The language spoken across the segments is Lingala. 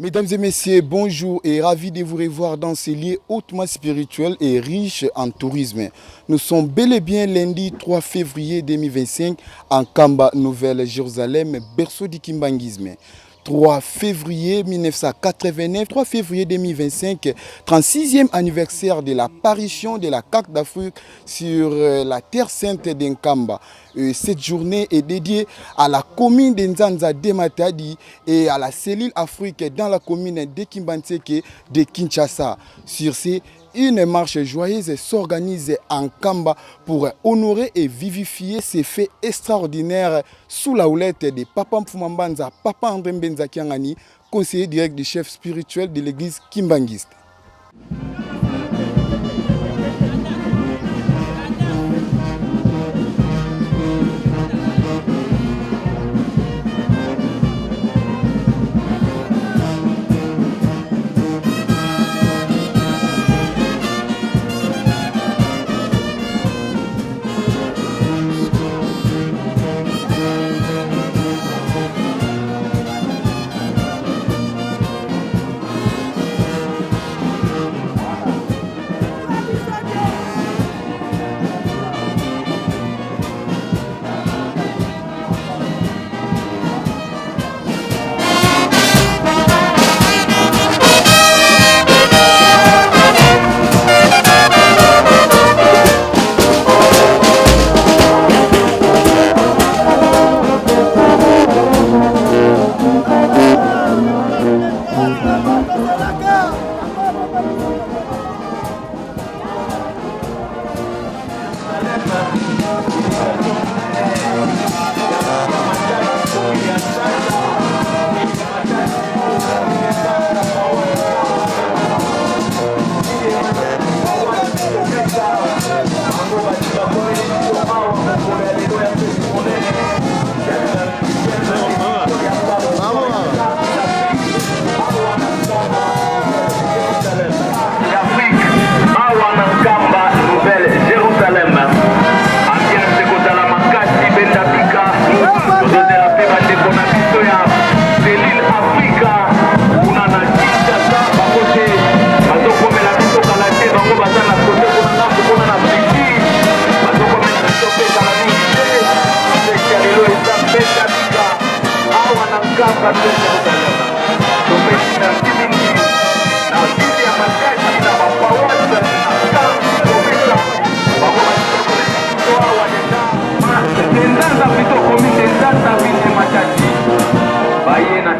Mesdames et messieurs, bonjour et ravi de vous revoir dans ces lieux hautement spirituels et riches en tourisme. Nous sommes bel et bien lundi 3 février 2025 en Kamba, Nouvelle-Jérusalem, berceau du kimbanguisme. 3 février 1989, 3 février 2025, 36e anniversaire de l'apparition de la carte d'Afrique sur la terre sainte d'Nkamba. Cette journée est dédiée à la commune de Nzanza de Matadi et à la cellule Afrique dans la commune de Kimbanseke de Kinshasa. Sur ces une marche joyeuse s'organise en Kamba pour honorer et vivifier ces faits extraordinaires sous la houlette de Papa Mfumambanza, Papa André Mbenza Kiangani, conseiller direct du chef spirituel de l'église kimbanguiste.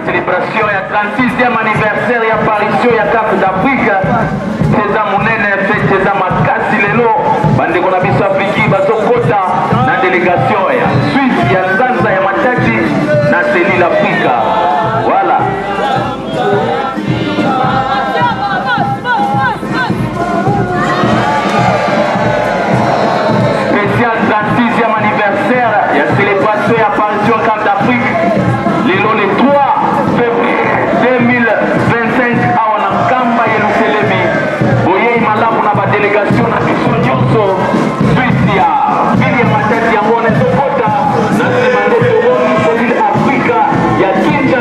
Célébration ya 36e anniversaire ya apparition ya carte d'Afrique ceza monene fete ceza makasi lelo bandeko na biso Afriki bazokota na délégation ya Suisse ya Nzanza ya Matadi na cellule Afrika. Voilà. Spécial 36e anniversaire ya célébration ya apparition carte d'Afrique lelo le 3 février 2025 awa na Kamba Yerusalemi boyei malamu na badélégation na biso nyonso Suisse ya vile ya Matadi yango nezokota na nsima nde tomoni cellule Afrika ya Kinshasa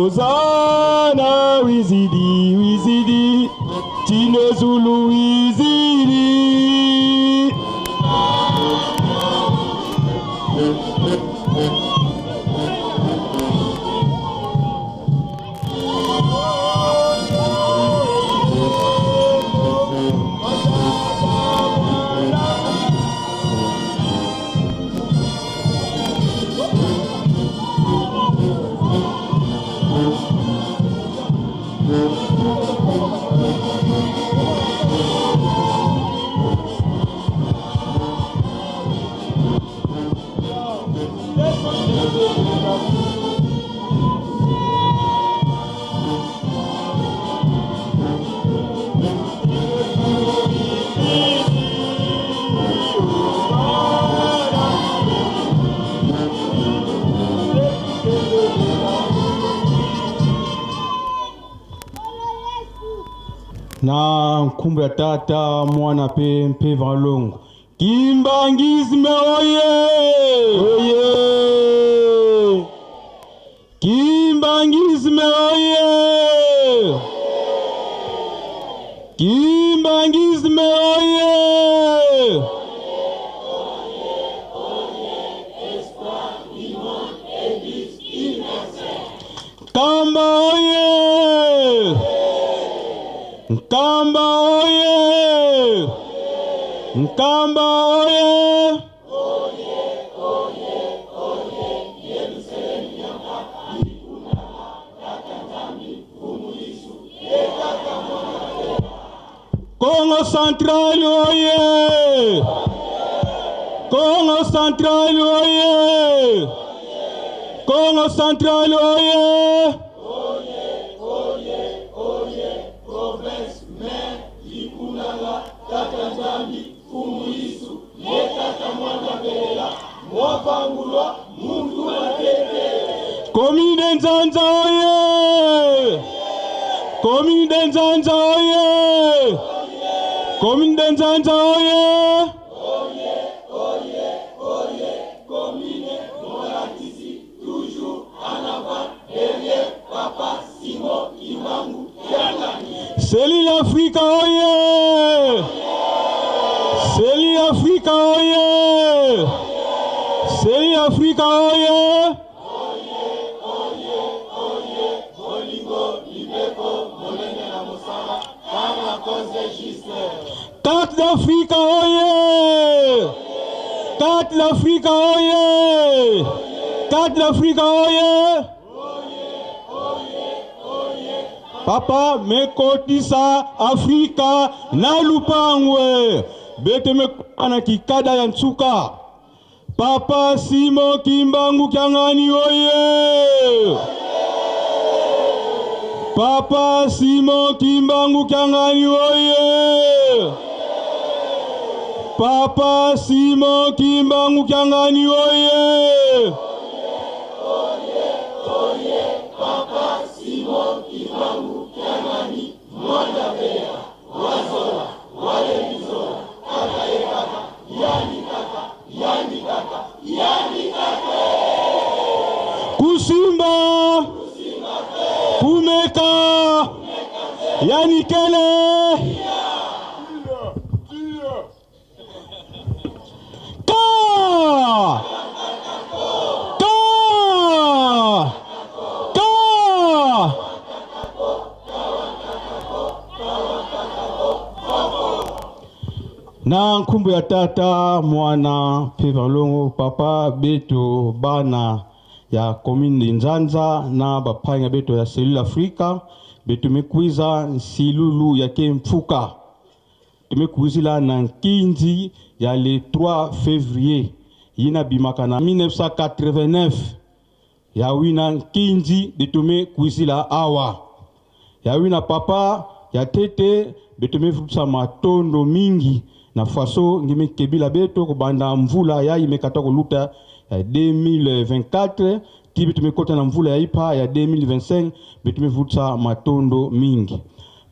Ozana wizidi wizidi Tine Zulu wizidi na nkumbu ya tata mwana pe mpe valongo Kimbangizme oye oye Kimbangizme oye Kimbangizme oye Kamba oye Nkamba oye Nkamba oye oye oye oye Yerusalemu nyamba Ikunala Katanzami Umulisu Ekaka mwana Congo Central oye Congo Central oye Congo Central oye Commune Nzanza oye Commune Nzanza oye Commune Nzanza oye Commune Molatisi toujours en avant derrière Papa Simon Kimbangu Céline Africa oye Céline Africa oye Céline Africa oye Carte d'Afrique oye Carte d'Afrique oye Carte d'Afrique oye Papa mekotisa Afrika na lupangwe bete mekana kikada ya nsuka Papa Simon Kimbangu Kyangani oye Papa Simon Kimbangu Kyangani oye Papa Simon Kimbangu Kyangani oye Papa Simon Kimbangu Kyangani Mwanda Bea Wazola Wale Mizola Kaka Ekaka Yani Kaka Yani Kaka Yani Kaka Kusimba Kumeka Yani Kele na nkumbu ya tata mwana Pevalongo papa beto bana ya commune Nzanza na bapanya beto ya Cellule Africa beto mekwiza nsilulu ya Kemfuka tumekuizila na nkinzi ya le 3 février yina bimaka na 1989 ya wina nkinzi betume kuizila awa ya wina papa ya tete betume futsa matondo mingi na faso ngime kebila beto kubanda mvula ya imekata kuluta ya 2024 tibi tumekota na mvula ya ipa ya 2025 betume futsa matondo mingi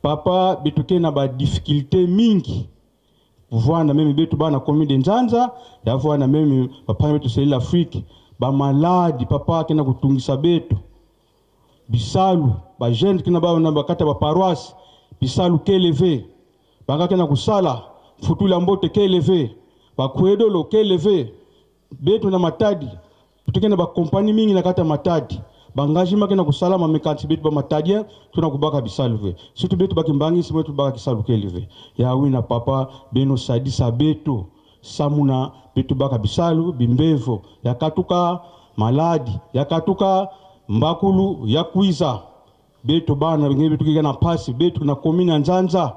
papa betuke na ba difficulté mingi voana meme betu bana commune de Nzanza ya voana meme papa betu Cellule Afrique ba maladi papa kena kutungisa betu bisalu ba jeune kina ba na bakata ba paroisse bisalu keleve bangaka na kusala futula mbote keleve ba kwedolo keleve betu na matadi tukena ba compagnie mingi na kata matadi bangaji makena kusala ma mekanti betu ba matadi tuna kubaka bisalu ve surtout betu bakimbangi simu betu baka kisalu keleve ya wina papa beno sadisa betu samuna betu baka bisalu bimbevo yakatuka maladi yakatuka mbakulu yakwiza betu bana ngebe betu kigana pasi betu na komina Nzanza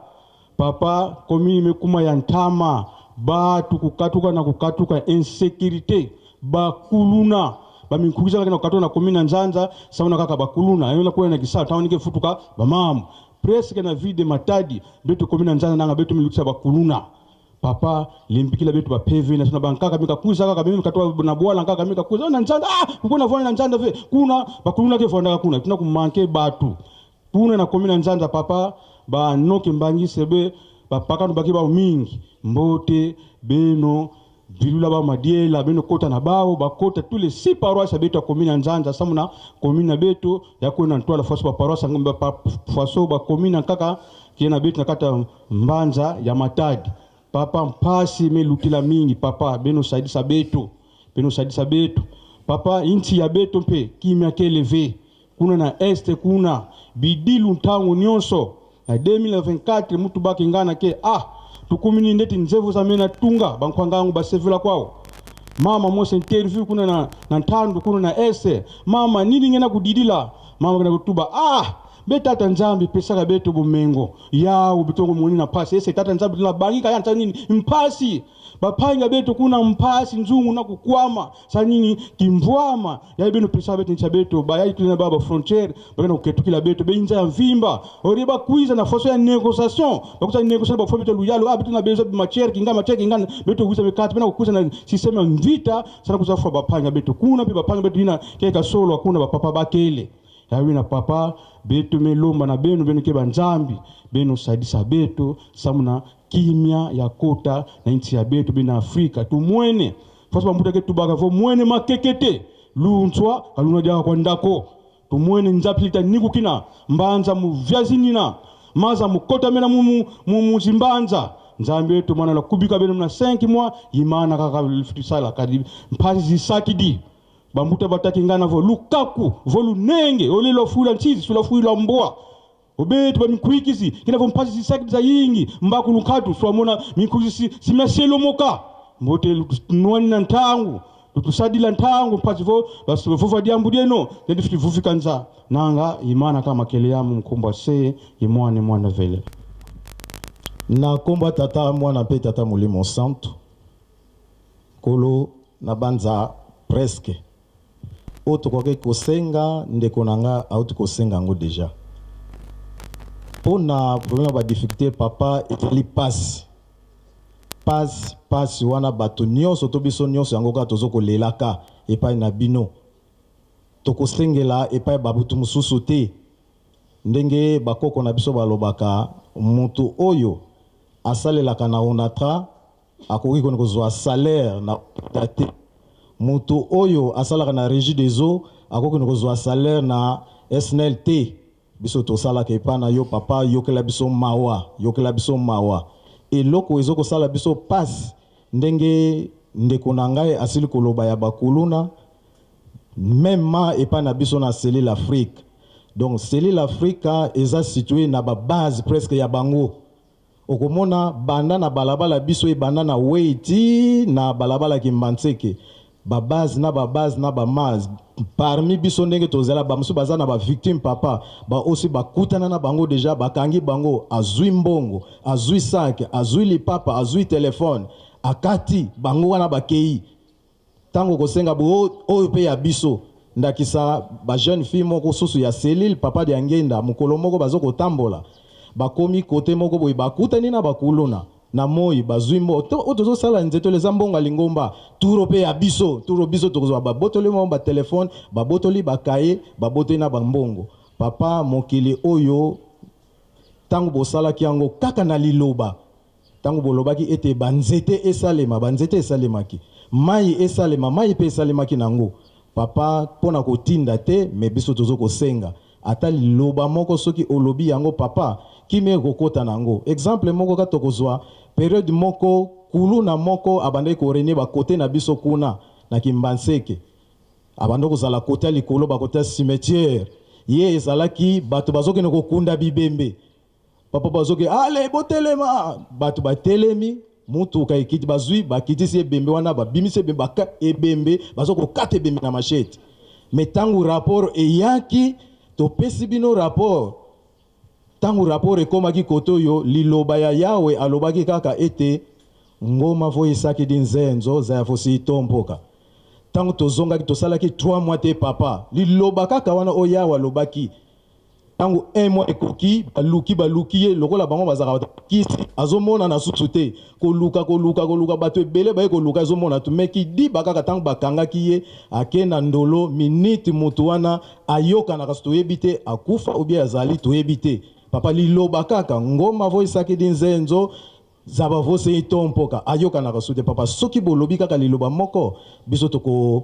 papa komini mekuma ya ntama batu kukatuka na kukatuka insécurité bakuluna baminkukiza kana kukatuka na komina Nzanza sauna kaka bakuluna yona kwa na kisa tawanike futuka bamamu presque na vide matadi betu komina Nzanza nanga betu milukisa bakuluna papa limpikila betu ba PV na suna bankaka mikakuza kaka mimi katoa na bwala kaka mikakuza na Nzanza kuna vona na Nzanza ve kuna bakuluna ke vonda kuna tuna kumanke batu kuna na komina Nzanza papa ba noki mbangi sebe ba pakano baki ba mingi mbote beno vilula ba madiela beno kota na bao bakota tous les 6 paroisses betu komina Nzanza samuna komina betu yako na ntwala fosse ba paroisse ngomba pa fosso ba komina kaka kiena betu nakata mbanza ya matadi papa mpasi melutila mingi papa beno sadisa betu papa inti ya betu mpe kimya keleve kuna na este kuna bidilu ntango nyonso na 2024 mutu baki ngana ke tukumini ndeti nzevu za mena tunga bankwangangu basevula kwao mama mose interview kuna na ntando kuna na este mama nini ngena kudidila mama kana kutuba beta Nzambi pesaka betu bumengo yao bitongo muni na pasi ese tata Nzambi la bangika ya nini mpasi bapanga betu kuna mpasi nzungu na kukwama sanini kimvwama ya beno pesaka betu nchabetu bayai tuna baba frontière bakana kuketukila betu benza ya mvimba oriba kuiza na foso ya négociation bakuta négociation ba fobetu luyalo betu na bezo matière kinga matière kinga betu kuiza mikati bena kukuza na système mvita sana kuzafa bapanga betu kuna pe bapanga betu ina keka solo hakuna bapapa bakele yawina papa betu melomba na benu ke Nzambi benu sadisa betu samuna kimya ya kota na nchi ya betu bena Afrika tumwene fasa mbuta ke tubaka vo mwene makekete luntswa kaluna dia kwa ndako tumwene Nzapilita nikukina mbanza mu vyazinina maza mukota mena mu zimbanza Nzambi wetu mwana la kubika benu na 5 mois yimana kaka sala kadi mpasi zisakidi bambuta bataki ngana vo Lukaku vo lunenge olilo fula nchizi sula fula mboa obetu ba mikwikisi kina vo mpasi sisaki za yingi mbaku lukatu swamona mikwikisi simeselo moka mbote nwani na ntangu tusadila ntangu mpasi vo vo diambu deno ndi fiti vufika nza nanga imana kama kele yamu mkumba se mwana vele na komba tata mwana pe tata mulimo santo kolo na banza presque auto koke kosenga ndeko nanga auto kosenga ngo déjà pona problème ba difficulté papa etali passe wana bato nyonso to biso nyonso yango ka tozo kolelaka epai na bino to kosengela epai babutu mususu te ndenge bakoko na biso balobaka mutu oyo asalelaka na onatra akoki kona kozwa salaire na date mutu oyo asalaka na régie des eaux akoki kozwa salaire na SNLT biso to salaka epana yo papa yokela biso mawa eloko ezoko sala biso passe ndenge ndeko na ngai asili koloba ya bakuluna même epana biso na Cellule l'Afrique donc Cellule l'Afrique eza situé na ba base presque ya bango okomona banda na balabala biso e banda na Weiti na balabala Kimbanseke ba base na ba maz parmi biso ndenge tozela ba musu baza na ba victime papa ba aussi bakutana na bango déjà bakangi bango azui mbongo azui sac azui lipapa azui téléphone akati bango wana bakei tango kosenga bo oyo pe ya biso ndakisa ba jeune fille moko susu ya Cellule papa de ngenda mukolo moko bazoko tambola bakomi kote moko boy bakutani na bakulona na moi bazui mo tozo sala nzeto les ambonga lingomba turo pe ya biso tokozwa ba botoli mo ba téléphone ba botoli ba kaye ba botoli na bambongo papa mokili oyo tango bosala kiango kaka na liloba tango bolobaki ete banzete esalemaki mai esalema mai pe esalemaki nango papa pona kotinda te me biso tozo kosenga ata liloba moko soki olobi yango papa kimi kokota nango. Exemple moko ka tokozwa période moko kulu na moko abandaki korenie ba côté na biso kuna na Kimbanseke. Abandaki kozala côté likolo ba côté cimetière. Ye ezalaki bato bazoki na kokunda bibembe. Papa bazoki ale botelema bato batelemi mutu ka ekiti bazui bakitisi ebembe wana babimise ebembe baka ebembe bazoko kate ebembe na machete. Metangu rapport eyaki topesi bino rapport. Tangu rapport ekomaki koto yo liloba ya Yawe alobaki kaka ete ngoma vo isaki dinzenzo za fosi tomboka. Tangu tozongaki tosalaki 3 mois te papa liloba kaka wana o Yawe alobaki. Tangu 1 mois ekoki baluki ye lokola bango bazaka kisi azomona na susu te koluka bato ebele baye koluka azomona tu meki di bakaka tangu bakangaki ye akenda ndolo minute mutu wana ayoka na kaso toyebi te akufa obi azali toyebi te papa liloba kaka ngoma vo isaki dinzenzo zaba vo se itompoka ayoka na kaso te papa soki bolobi kaka liloba moko biso toko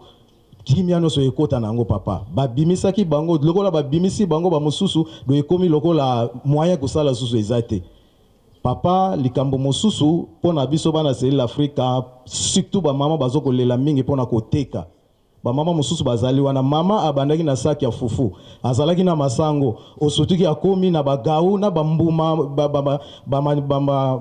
Kimiano so ekota nango papa babimisaki bango lokola babimisi bango ba mosusu do ekomi lokola moyen kosala susu ezate papa likambo mosusu pona biso bana seli l'Afrique surtout ba mama bazoko lela mingi pona koteka ba mama mosusu bazali wana mama abandaki na saki ya fufu azalaki na masango osotuki akomi na bagau na bambuma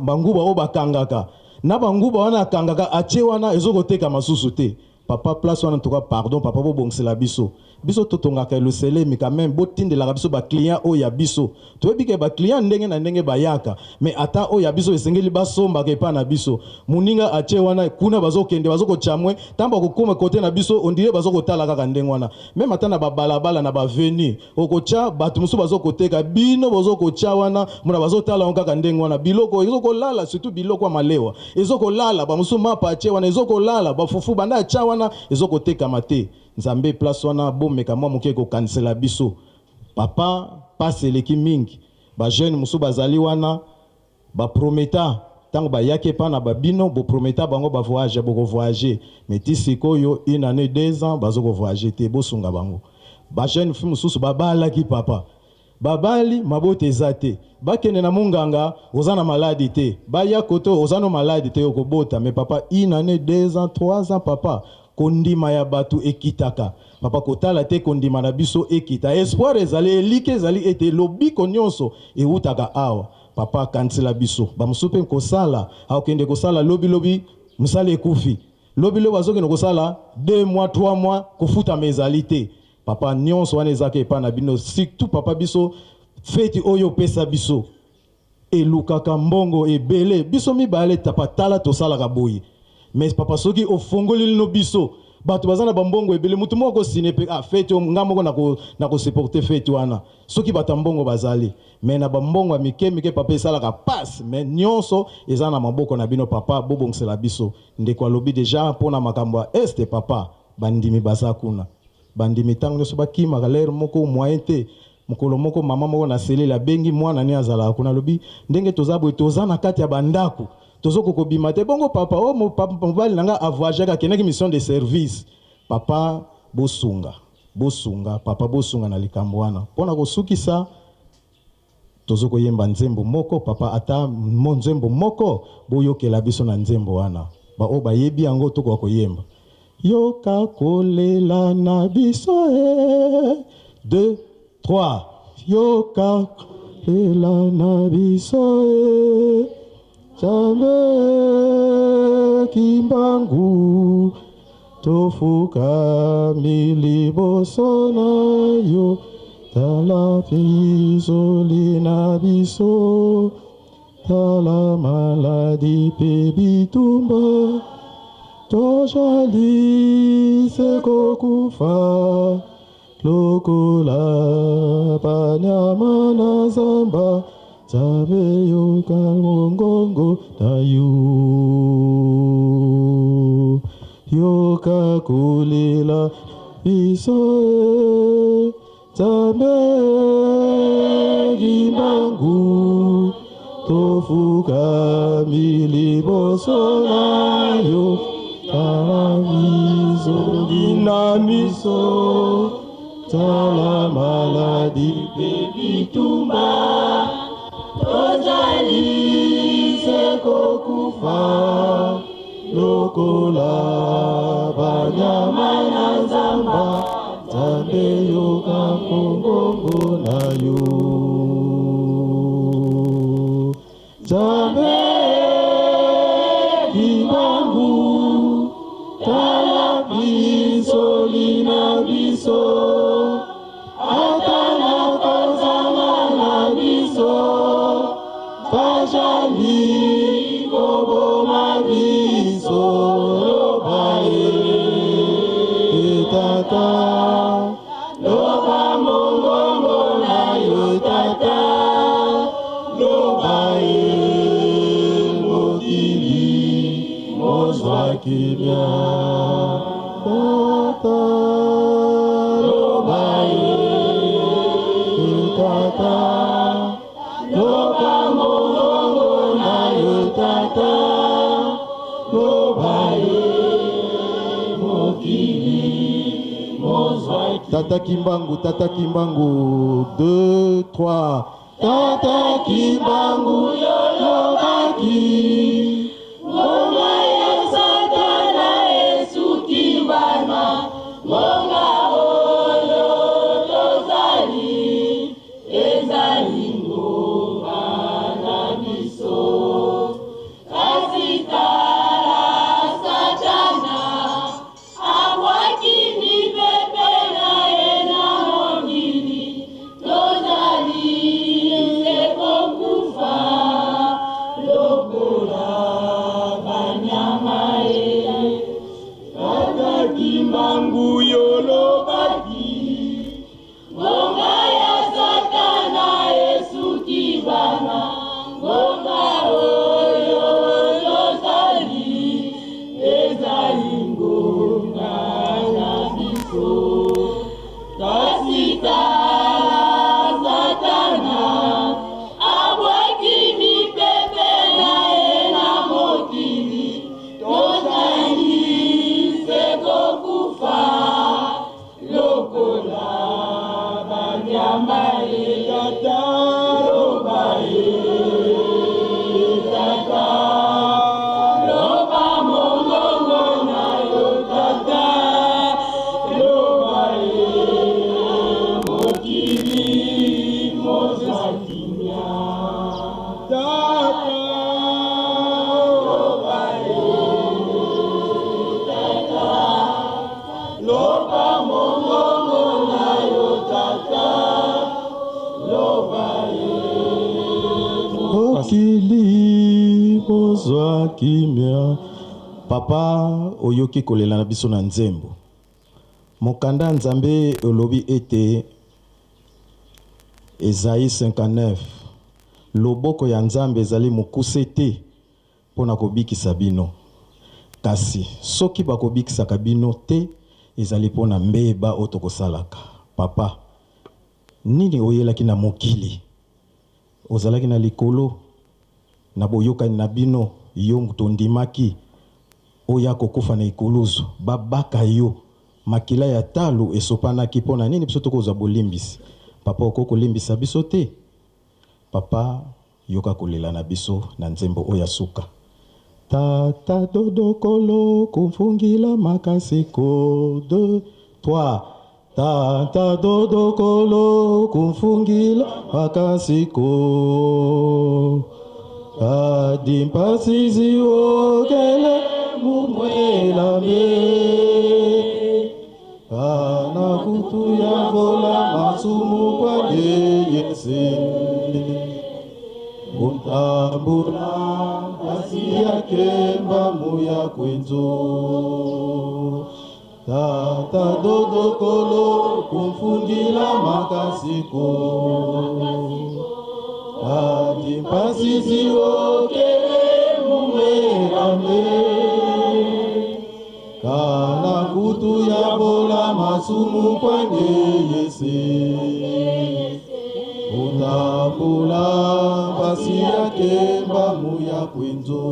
banguba o bakangaka na banguba wana akangaka ache wana ezokoteka masusu te. Papa place wana toka pardon papa bo bongsela biso biso totongaka le sele mais quand même botinde la biso ba client o ya biso toyebi ke ba client ndenge na ndenge bayaka mais ata o ya biso esengeli basomba ke pa na biso muninga ache wana kuna bazokende bazoko chamwe tamba kokoma côté na biso on dirait bazoko tala kaka ndenge wana même ata na ba balabala na ba veni okocha batu musu bazoko teka bino bazoko cha wana muna bazotala on kaka ndenge wana biloko ezoko lala surtout biloko malewa ezoko lala ba musu mapa ache wana ezoko lala ba fufu banda cha wana ezoko teka mate nzambe place wana bomeka mwa moke ko cancela biso papa passe leki mingi ba jeune musu bazali wana ba prometa tango ba yake pa na babino bo prometa bango ba voyage boko voyager mais tisikoyo une année 2 ans bazoko voyager te bosunga bango ba jeune fi mususu babala ki papa babali mabote ezate bakene na munganga ozana maladi te baya koto ozano maladi te okobota mais papa une année 2 ans 3 ans papa kondima ya batu ekitaka papa kotala te kondima na biso ekita espoir ezali elike ezali ete lobiko nyonso eutaka awa papa kansela biso bamusupe kosala akende kosala lobi musale ekufi lobi bazokende kosala 2 mois 3 mois kofuta mezali te papa nyonso wana ezake epa na bino surtout papa biso feti oyo pesa biso elukaka mbongo ebele biso mibale tapatala tosalaka boyi mais papa soki ofongoli lino biso bato bazana bambongo ebele mutu moko sinepe fete ngamoko na ko supporter fete wana soki batambongo bazali mais na bambongo mike papa esalaka passe mais nyonso ezana maboko na bino papa bobongsela biso ndeko alobi déjà pona makambo este papa bandimi bazakuna bandimi tango nyonso bakima galère moko moyen te mukolo moko mama moko na selela bengi mwana ne azala kuna lobi ndenge tozabwe tozana kati ya bandaku tozoko kobima te bongo papa o mo papa mobali nanga avoyager ka kenaki mission de service papa bosunga papa bosunga na likambo wana pona kosukisa tozoko yemba nzembo moko papa ata mo nzembo moko boyokela biso na nzembo wana ba o bayebi yango toko koyemba yoka kolela na biso 2 3 yoka kolela na biso Jambe kimbangu tofuka milibosona yo tala piso lina biso tala maladi pebitumba tojali sekokufa lokola panyama na zamba Sabe yo kalmongongo tayu Yoka kulela isoe Sabe gimbangu Tofuka milibosona yo Kamiso dinamiso tala maladi bitumba tozali sekokufa lokola banyama na nzamba nzambe yoka kongongo na yo nzambe kimbangu tala biso lina biso atana kozanga na biso bajali koboma biso lobae etata loba mongongo na yo tata lobae mokili mozwaki bien tata lobae etata loba mongongo na yo tata lobae mokili mozwaki tata kimbangu 2 3 tata kimbangu yolobaki ngoma ya satana esuki bana ngonga oyo tozali ezali ngoma na biso kasi tala satana abwaki mipepe na ye na mokili tozali sekokufa lokola banyama ye tata kimbangu yolobaki ngonga ya satana esuki bana ngonga oyo tozali ezali ngonga na biso kasi tala satana abwaki mipepe na ye na mokili tozali sekokufa lokola banyama ye tata loba ye tata loba mongongo na yo tata loba ye mokili mozwaki bien tata loba ye tata loba mongongo na yo tata loba ye mokili mozwaki bien papa oyoki kolela na biso na nzembo mokanda nzambe olobi ete Esaïe 59 loboko ya nzambe ezali mokuse te mpona kobikisa bino kasi soki bakobikisaka bino te ezali mpona mbeba oyo tokosalaka papa nini oyelaki na mokili ozalaki na likolo na boyokani na bino yo tondimaki oya kokufa na ikuluzu babaka yo makila ya talo esopanaki mpona nini biso tokozwa bolimbisi papa okokolimbisa biso te papa yoka kolela na biso na nzembo oyo suka tata dodokolo kumfungila makasiko 2 3 tata dodokolo kumfungila makasiko adimpasizi okele mumwelame ana kutu ya vola masumu kwa yese untambula kasi yake mbamu ya kwenzo tata dodokolo kumfungila makasiko adimpasizi okele mumwelame kana kutu ya bola masumu kwange yese utambula basi yake mbamu ya kwenzo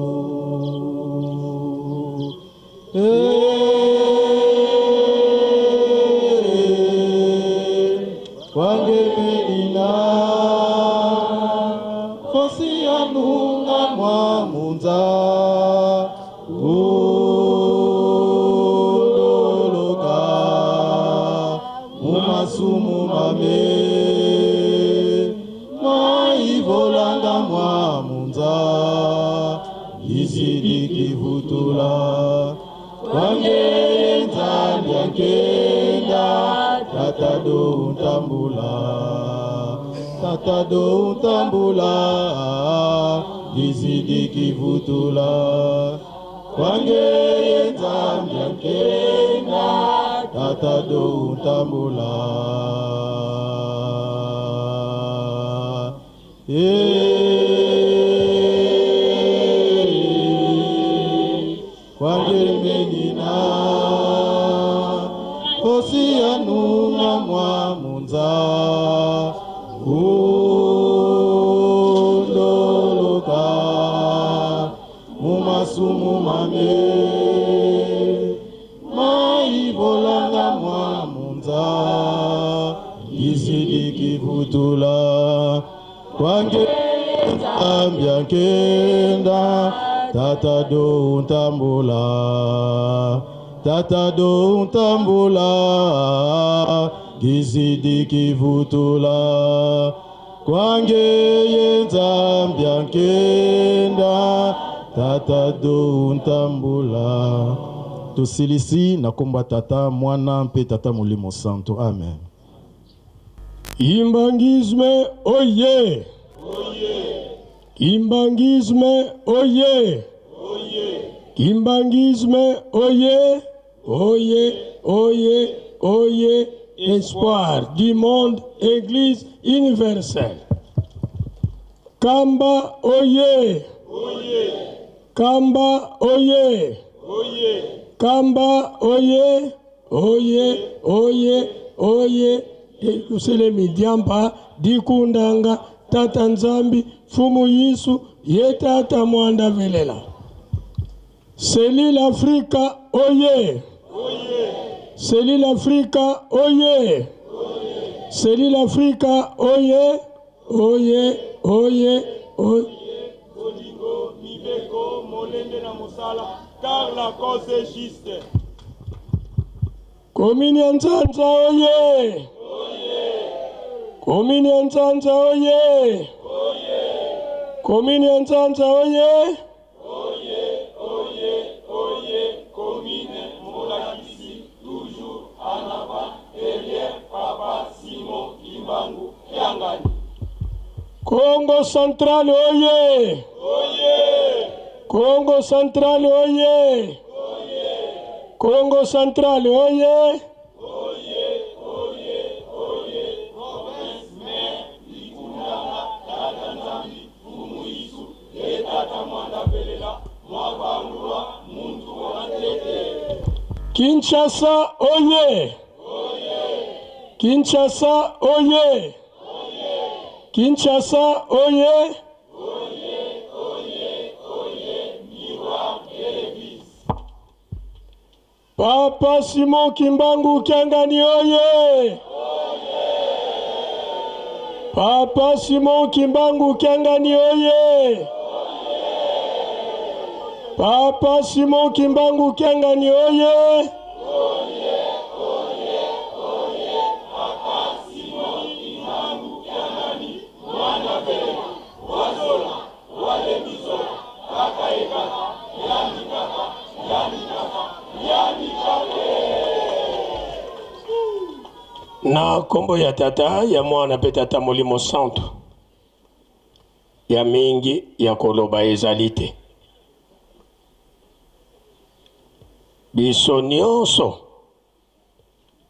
nunga mwamunza uloloka mumasumu mame maivolanga mwamunza isidiki vutula wange nzambi ankenda tatado untambula isidiki vutula wange nzambi ankenda tatado untambula Wangemenina Osianuna mwamunza Uloloka Mumasumu mame Maivolanga mwamunza Isidiki vutula Wange ambia kenda tatado untambula gizidiki vutula kwange yenzambia kenda tatado untambula. Tosilisi na komba tata mwana mpe tata molimo santo. Amen. Kimbangisme oye! Kimbangisme oye! Kimbangisme oye! Oye! Espoir du monde, Église universelle. Kamba oye! Kamba oye! Kamba oye! Oye! Luselemi diamba dikundanga tata nzambi fumu yisu ye tata mwanda velela. Selile Afrika oye! Selile Afrika oye! Selile Afrika oye! Olingo, Mibeko, Molende na Mosala, car la cause est juste. Komini ya Nzanza oye! Komini ya Nzanza oye! Komini ya Nzanza oye! Komine Molakisi, toujours en avant, derrière Papa Simon Kimbangu, Yangani. Congo Central oye! Congo Central oye! Congo Central oye! Province mère, Likundanga, Tata Nzambi, Fumuisu, et Tata Mwanda Belela, Mwabangwa, Muntu Wantete. Kinshasa oye! Kinshasa oye! Kinshasa oye! Papa Simon Kimbangu Kiangani oye! Papa Simon Kimbangu Kiangani oye! Papa Simon Kimbangu Kiangani oye! Na kombo ya tata ya mwana pe tata molimo santo ya mingi ya koloba ezalite biso nyonso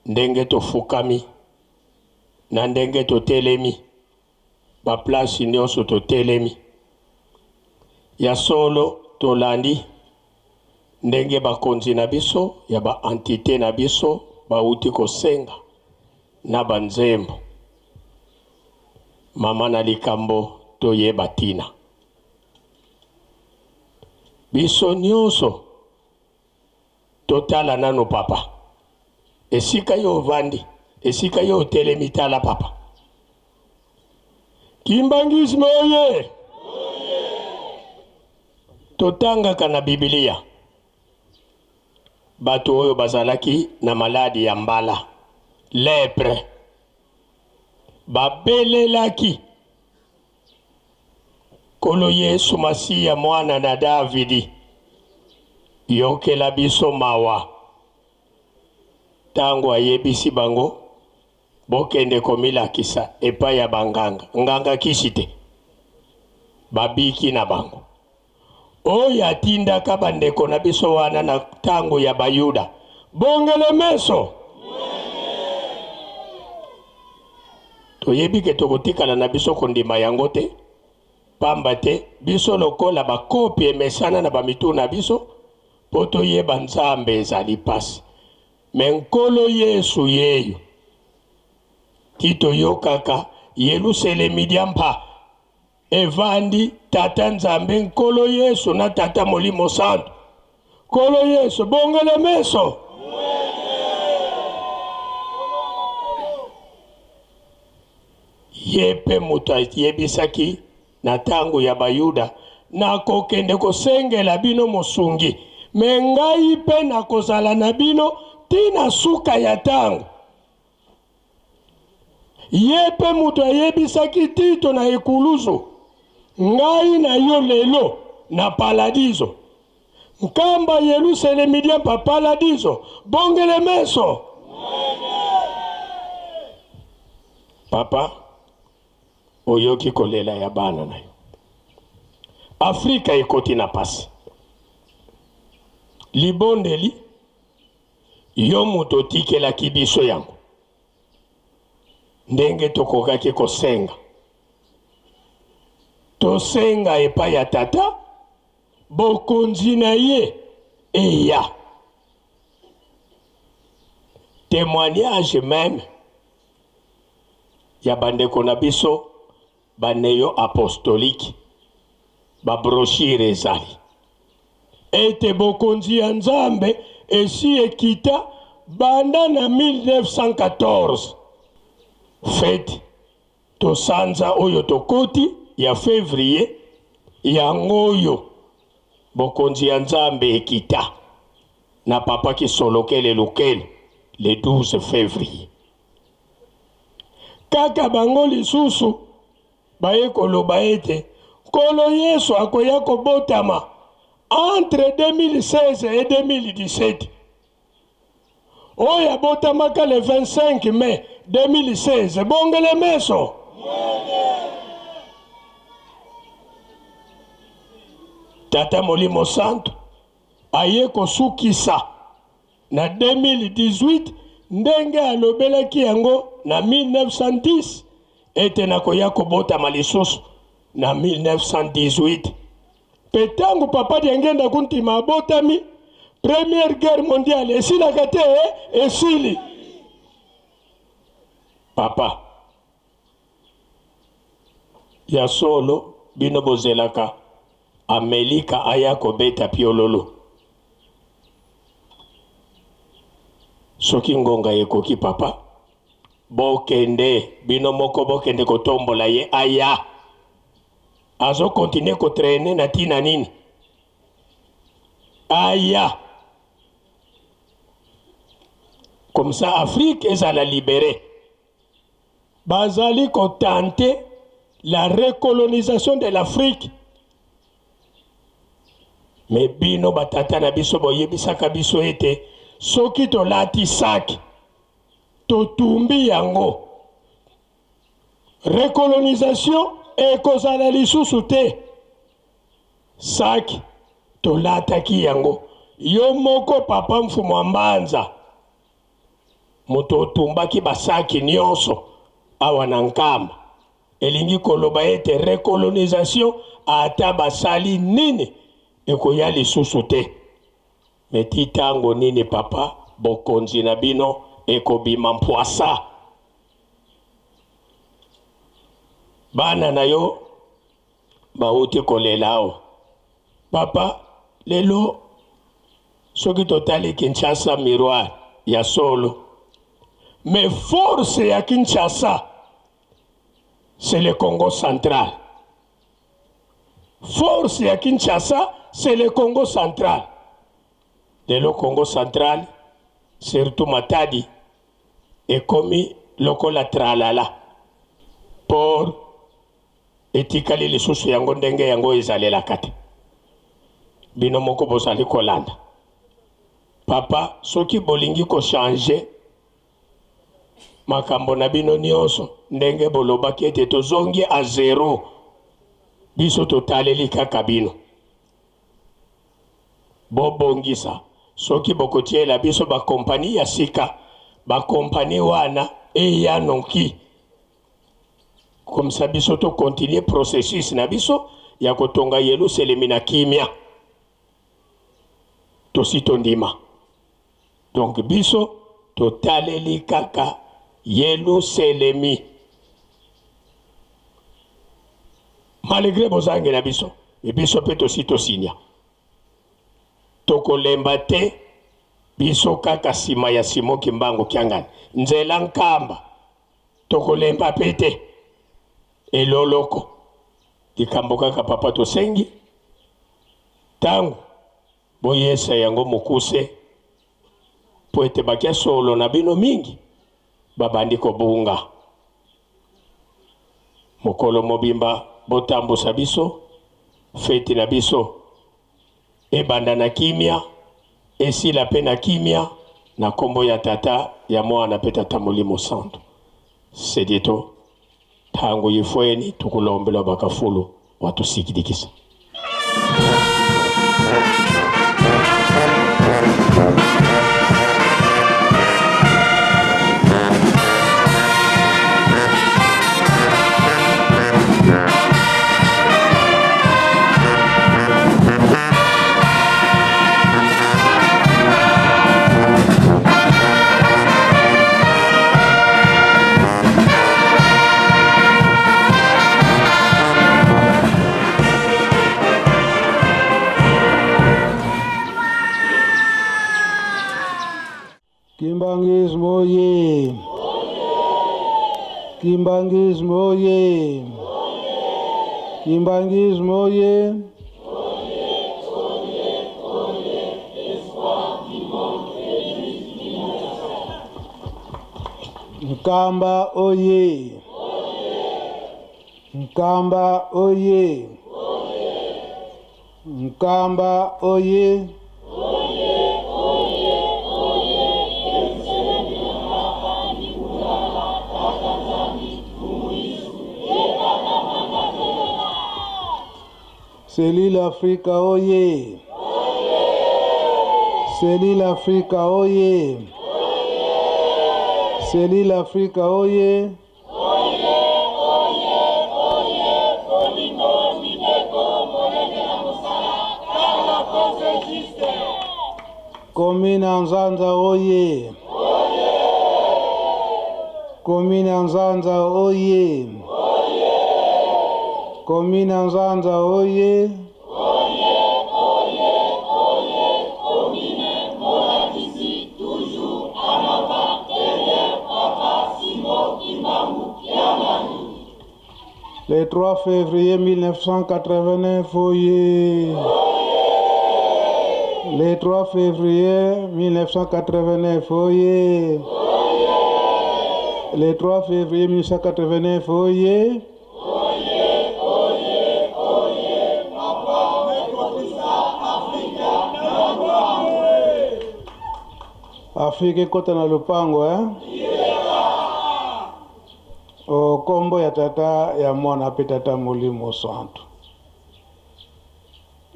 ndenge tofukami na ndenge totelemi ba place nyonso totelemi ya solo tolandi ndenge bakonzi na biso ya ba entité na biso bauti kosenga na banzembo mama na likambo toyeba tina biso nyonso totala nano papa esika yo vandi esika yo telemi tala papa Kimbangisme oye! totangaka na Biblia bato oyo bazalaki na maladi ya mbala lepre babelelaki Kolo Yesu Masiya mwana na Davidi yokela biso mawa tango ayebisi bango bokende komilakisa epai ya banganga nganga kishite babiki na bango oyo atindaka bandeko na biso wana na tango ya Bayuda bongele meso toyebi ke tokotikala na biso kondima yango te pamba te biso lokola bakopi emesana na bamitu na biso po toyeba Nzambe ezali pasi me nkolo Yesu yeyo titoyokaka Yelusalemi diampa evandi tata Nzambe nkolo Yesu na tata Molimo Santo nkolo Yesu bongele meso yepe mutu yebisaki na tango ya Bayuda na kokende kosengela bino mosungi me ngai pe na kozala na bino tina suka ya tango yepe mutu ayebisaki Tito na ekuluzu ngai na yo lelo na paladizo nkamba Yelusalemi diampa paladizo bongele meso papa oyoki kolela ya bana na yo Afrika ekoti na pasi libondeli yo muto tikelaki biso yango ndenge tokokaki kosenga tosenga epai ya tata bokonzi na ye eya témoignage même ya bandeko na biso baneyo apostolique babrochure ezali ete bokonzi ya Nzambe esi ekita banda na 1914 fete tosanza oyo tokoti ya février yango oyo bokonzi ya Nzambe ekita na papa kisolokele lukele le 12 février kaka bango lisusu baye koloba ete nkolo Yesu akoya kobotama entre 2016 et 2017 oyo abotamaka le 25 mai 2016 bongele meso tata Molimo Santo aye kosukisa na 2018 ndenge alobelaki yango na 1910 ete nakoya kobotama lisusu na 1918 petango papa diangenda kuntima abotami Première Guerre mondiale esilaka te esili papa ya solo bino bozelaka Amelika aya kobeta piololo soki ngonga ekoki papa bokende bino moko bokende kotombola ye aya azo continue ko traîner na tina nini aya comme ça Afrique ezala libérée bazali ko tenter la recolonisation de l'Afrique mais bino batata na biso boyebisaka biso ete soki tolati saki totumbi yango recolonisation ekozala lisusu te saki tolataki yango yo moko papa mfumu wa Mbanza moto otumbaki basaki nyonso awa na nkamba elingi koloba ete recolonisation ata basali nini ekoya lisusu te meti tango nini papa bokonzi na bino ekobima mpwasa bana na yo bauti kolelao papa lelo soki totali Kinshasa miroir ya solo mais force ya Kinshasa c'est le Congo central force ya Kinshasa c'est le Congo central. De le Congo central, surtout Matadi, est commis lokola tralala. Pour etikali les sous yango ndenge yango ezalela kate. Bino moko bozali kolanda. Papa, soki bolingi ko changer makambo na bino nyonso ndenge bolobaki ete tozongi a zéro. Biso totaleli kaka bino. Bobongisa. Soki bokotiela biso ba kompani ya sika, ba kompani wana eya nonki. Comme ça biso to continuer processus na biso ya kotonga yelu selemina kimia. Tosito ndima. Donc biso totaleli kaka yelu selemi. Malgré bozange na biso, e biso pe tosito sinya. Toko lembate biso kaka sima ya Simo Kimbangu Kiangani. Nzela nkamba toko lemba pete eloloko dikambo kaka papa tosengi tangu boyesa yango mukuse po ete bakia solo na bino mingi babandi ko bunga mokolo mobimba botambusa biso feti na biso ebanda na kimia esila pe na kimia na kombo ya tata ya mwana pe tata Molimo Santo sedito tangu yifweni tukulombela bakafulu watu sikidikisa. Kimbangismo ye. Kimbangismo ye. Kimbangismo ye. Nkamba oye. Nkamba oye. Nkamba oye. Seli l'Africa oye. Seli l'Africa oye. Seli l'Africa oye. Komina Nzanza oye. Komina Nzanza oye. Komina Nzanza oye. Le 3 février 1989 oye. Le 3 février 1989 oye. Le 3 février 1989 oye. Afrika kota na lupango o kombo ya tata ya mwana pe tata Molimo Santo.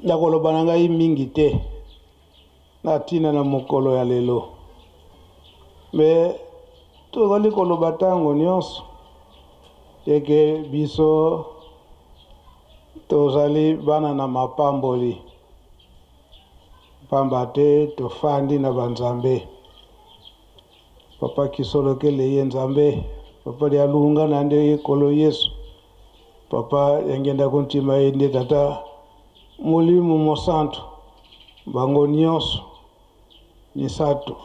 Nakoloba ngai mingi te na tina na mokolo ya lelo. Me tozali koloba tango nyonso eke biso tozali bana na mapamboli. Pamba te tofandi na banzambe. Papa kisolo kele ye nzambe. Papa ya lunga na nde kolo Yesu. Papa yangenda kuntima ende tata Molimo Santo. Bango nyonso misato.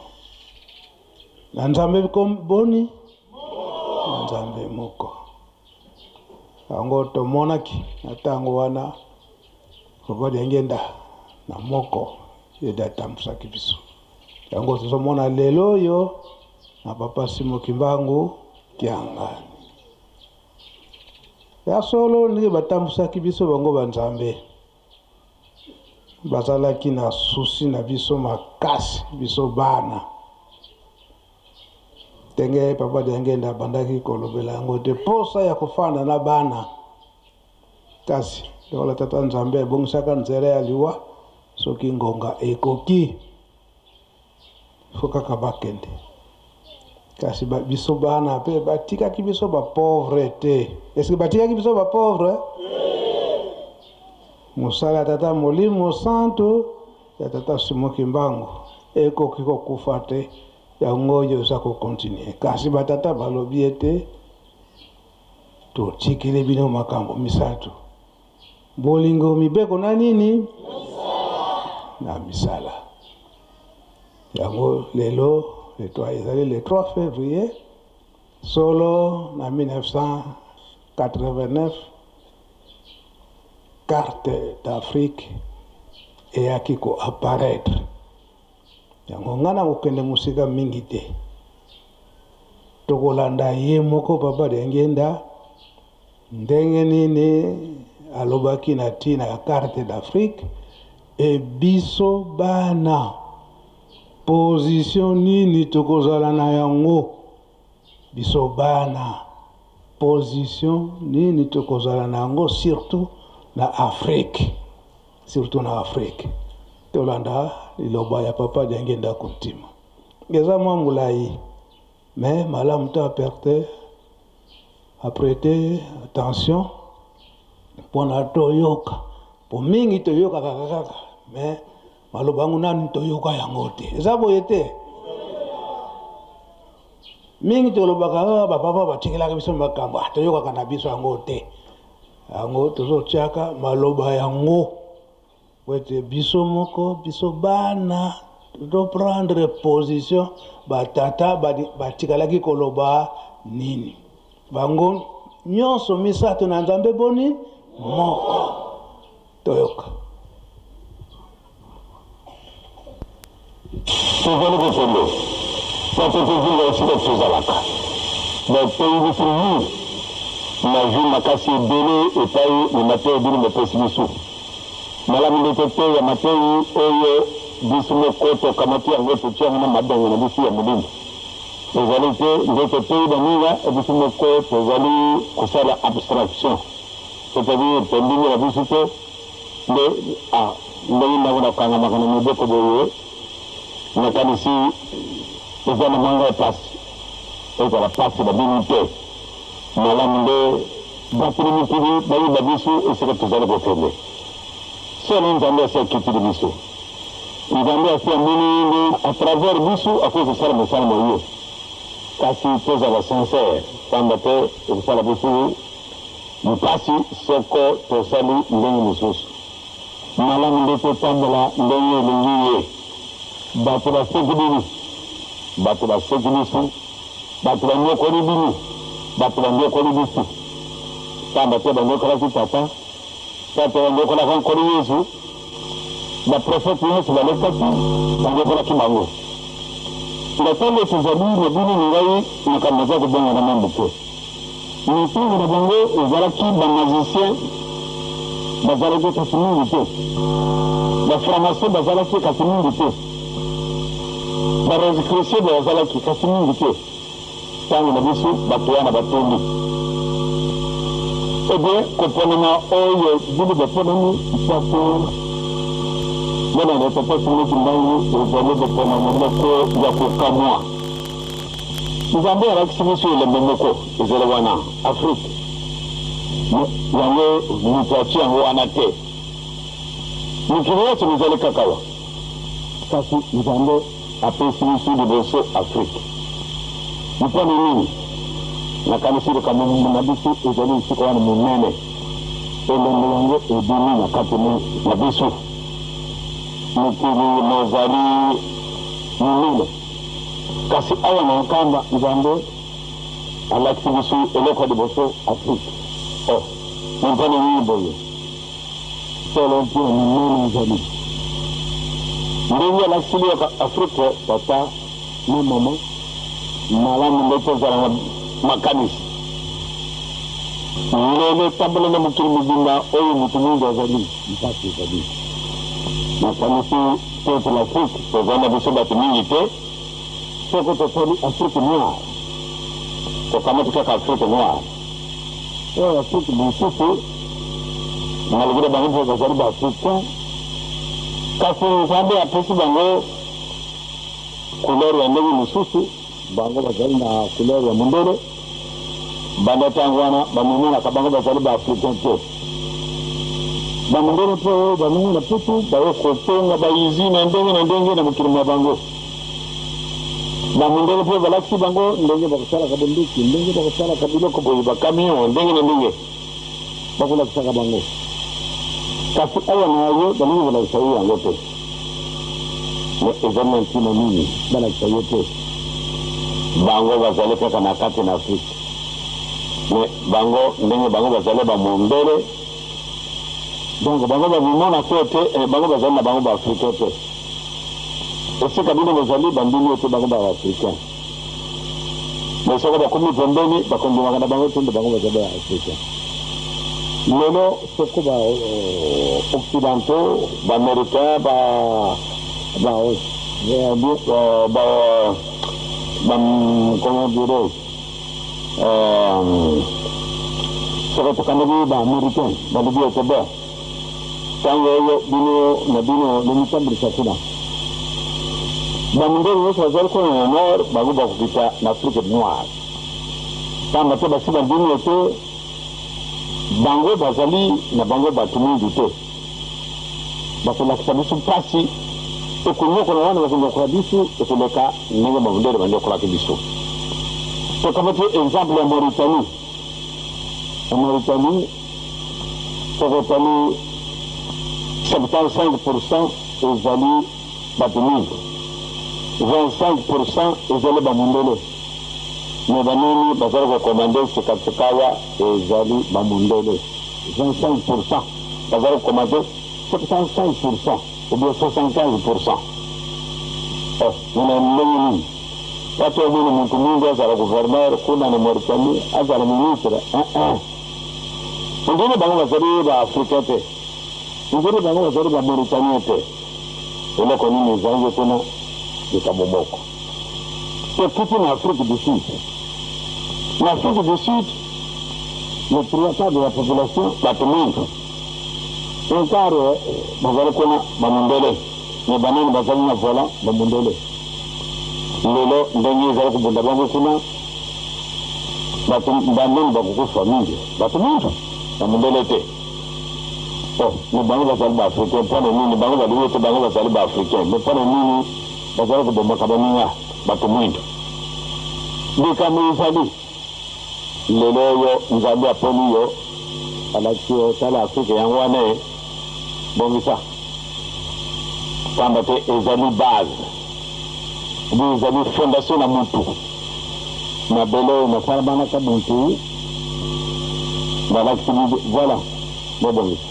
Na nzambe boni na nzambe moko. Ango tomonaki na tango wana. Papa yangenda na moko edatambusaki biso yango tozomona lelo oyo na papa Simo Kimbangu Kiangani ya solo ndenge batambusaki biso bango banzambe bazalaki na susi na biso makasi biso bana ndenge papa Diangenda abandaki kolobela yango te posa ya kofanda na bana kasi lokola tata nzambe ebongisaka nzela ya liwa soki ngonga ekoki fo kaka bakende kasi biso bana mpe batikaki biso bapauvre te eske batikaki biso bapauvre mosala tata Molimo Santo ya tata Simo Kimbangu ekoki kokufa te yango oyo oza kokontinue kasi batata balobi ete totikili bino makambo misato bolingo mibeko na nini na misala yango lelo le 3 février solo na 1989 carte d'Afrique eyaki ko apparaître yango ngana kokende musika mingi te tokolanda ye moko papa Diangenda ndenge nini alobaki na tina ya carte d'Afrique e biso bana position nini tokozala na yango biso bana position nini tokozala na yango surtout na Afrique tolanda liloba ya papa Diangenda kontima eza mwa mulai mais malamu to aperte aprete attention mpona toyoka po mingi toyoka kaka mais maloba yango nani toyoka yango te eza boye te mingi tolobaka bapapa batikelaka biso makambo toyokaka na biso yango te yango tozotiaka maloba yango wete biso moko biso bana toprendre position batata batikalaki koloba nini bango nyonso misato na nzambe boni moko toyoka tozali kokende po tokozinga esika tozalaka bapeyi biso mingi na jour makasi ebele epai na mateyi ebili mopesi biso malamu ndete te ya mateyi oyo biso moko tokamati yango totia yango na mabenge na biso ya molimo tozali te ndete peyi baninga biso moko tozali kosala abstraction c'est-à-dire tendingi na biso te nde ndenge ndango nakangamaka na mibeko boye nakanisi eza na manga ya pasi ezala pasi babini te malamu nde bakili mikili bayeba biso esika tozali kokende solo nzambe asi akitili biso nzambe asi amoni nde à travers biso akoki kosala mosala na ye kasi tozala sincere pamba te ekosala biso mpasi soko tosali ndenge mosusu malamu nde totambola ndenge elingi ye bato baseki bini bato baseki biso bato banyokoli bini bato banyokoli biso pamba te banyokolaki tata tata banyokolaka nkoli yesu baprofete nyonso balekaki banyokolaki bango ntango tozali na bino ngai makambo aza kobengana mambo te mitungu na bango ezalaki bamagicien bazalaki kasi mingi te bafranmason bazalaki kasi mingi te barosicrucien bazalaki kasi mingi te ntango na biso bato wana batondi ebie koponama oyo bino baponami mpako mbona na papa Simo Kimbangu ezali koponama moko ya kokamwa nzambe alakisi biso elembe moko ezali wana afrike yango moto atia yango wana te mikili nyonso mizali kaka wa kasi nzambe apesi biso liboso afrike mpona nini nakanisi likambo na biso ezali esika wana monene elembe yango ebimi na kati na biso mikili mozali minene kasi awa na nkamba nzambe alakisi biso eloko ya liboso afrike mpona nini boye solo mpona minene ezali ndenge alaksili ya Afrika tata na mama malamu ndete zara makanisi lelo tambole na mukiri mubimba oyo mutu mungu azali mpasi ezali makanisi peuple l'Afrique tozana biso bato mingi te soko tosali Afrique noire tokamati kaka Afrique noire oyo Afrique mosusu malgré bango mpo bazali baafricain kasi nzambe apesi bango couleur ya ndenge mosusu bango bazali na couleur ya mundele banda ntango wana bamomonaka bango bazali baafricain te bamundele mpe oyo bamomona putu baye kotonga baizine ndenge na ndenge na mokili mwa bango bamundele mpe balakisi bango ndenge bakosalaka bonduki ndenge bakosalaka biloko boye bakamion ndenge na ndenge bakolakisaka bango kasi awa na yo balingi balakisa yo yango te ezali na ntina nini balakisa yo te bango bazali kaka na kati na Afrika me bango ndenge bango bazali bamondele donc bango babimona te te bango bazali na bango baafrikain te esika bino bozali bandimi ete bango baafrikain me soko bakomi pembeni bakondimaka na bango te nde bango bazali baafrikain lelo soko occidentaux baaméricain comment dirais soko tokandaki baaméricain balobi ete be ntango oyo bino na bino lemitambulisa kuna bamundele nyonso bazali kuna na nord bango bakokita na Afrique noire pamba te basi bandimi ete bango bazali na bango bato mingi te bakolakisa biso mpasi ekonyokola wana bakonyokola biso ekoleka ndenge bamundele banyokolaki biso tokamati exemple ya Mauritanie tokotali 75% ezali bato mingi 25% ezali bamundele me banini bazali kokomande sikasikawa ezali bamundele 25% bazali kokomande 75% ou bien 75%. Nina ndenge nini watu wabili mtu mingi azala gouverneur kuna na Mauritanie azala ministre ndine bango bazali baafrika te ndine bango bazali bamauritanie te eloko nini ezangi kuna likamomoko ekiti na Afrique du Sud. En Afrique du Sud, le 3 de la population bato mingi enkare bazali kuna bamundele me banini bazali na volant bamundele lelo ndenge ezali kobunda bango kuna bato banini bakokufa mingi bato mingi bamundele te me bango bazali baafricain mpona nini bango balingi ete bango bazali baafricain me mpona nini bazali kobomaka baninga bato mingi likambo ezali lelo oyo nzambe aponi yo alakisi yo tala Afrika yango wana bongisa pamba te ezali base obi ezali fondation na mutu mabele oyo nasalamanaka mutu balakisi voilà bobongisa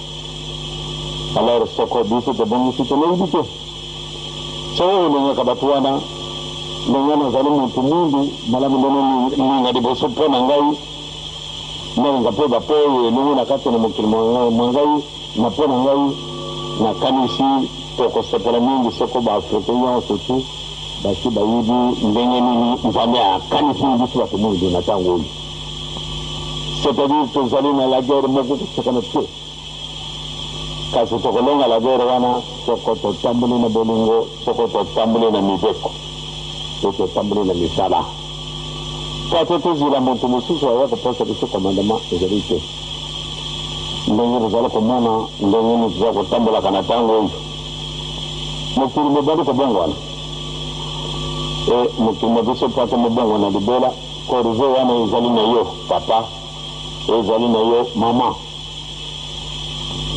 alors soko biso tobongisi tonoyibi te soko olingaka bato wana ndenge nazali mutu mingi malamu ndenge ninga liboso mpo na ngai nalinga mpe bapo oyo elingi na kati na mokili mwa ngai na mpo na ngai nakanisi tokosepela mingi soko baafrika nyonso tu basi bayibi ndenge nini nzambe akanisi biso bato mingi na ntango oyo c'est-à-dire tozali na la guerre moko kosekana te kasi tokolonga la guerre wana soko totamboli na bolingo soko totamboli na mibeko totamboli na misala kate tozila moto mosusu aya koposa biso commandement ezali te ndenge tozali komona ndenge nini toza kotambolaka na ntango oyo mokili mobali kobongwana mokili na biso mpo ate mobongwana libela corrive wana ezali na yo papa ezali na yo mama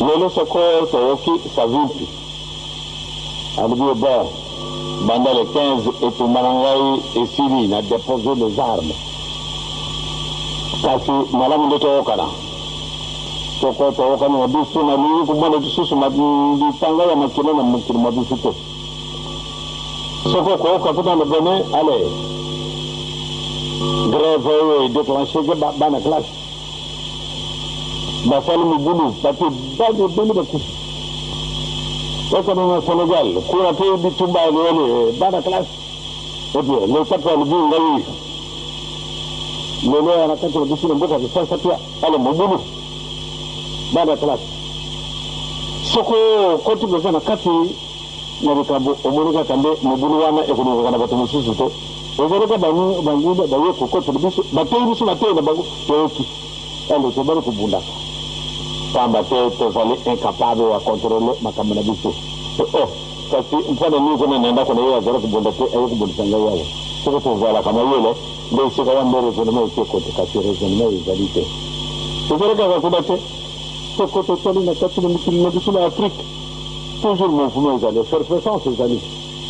lelo soko toyoki savipi alibi ebert banda le 15 etumba na ngai esili na déposer les armes kasi malamu nde toyokana soko toyokani na biso nalingi komona lisusu litanga ya makilo na mokili mwa biso te soko ko ka puta le bonnet allez grève déclenché que bana classe ba salu mu bulu ba ti ba de bulu ba kusi ko no Sénégal ko na te di tumba le bana classe et bien le tapa le bu ngai le ana kato di sino mbota sa sa tia ale mu bulu bana classe soko ko tu bezana kati na bikambo omuruga kambe mu bulu wana e ko no kana batu mususu to ogereka banguda bawe ko to biso bateri biso bateri na bangu toki ale to bari kubunda pamba to zali incapable wa contrôler makamana biso kasi mfano ni kuna naenda kuna yeye agora kubunda te ayo kubunda sanga yawo soko to zala kama yele ndio sika wa mbele kuna mai ko kasi reason mai zalite ogereka kwa kubate soko to toli na kati na mkini na biso na Afrique toujours mouvement zali faire présence zali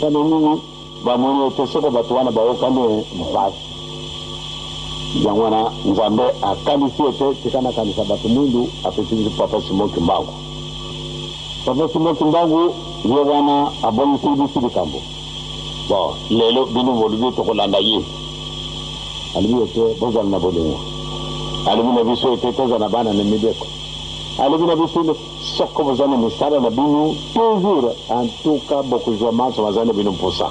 kana nini bamoni tesoko batu wana baokane mfasi yangwana nzambe akanisi ete tikana kanisa batu mundu apesisi papa Simoki Mbangu papa Simoki Mbangu ye wana aboni sibisi bikambo bon lelo binu volubi to kolanda ye alibi ete bozal na bolingo alibi na biso ete toza na bana ne mideko alibi na biso soko bozana misala na binu toujours en tout cas beaucoup de maso bazana binu posa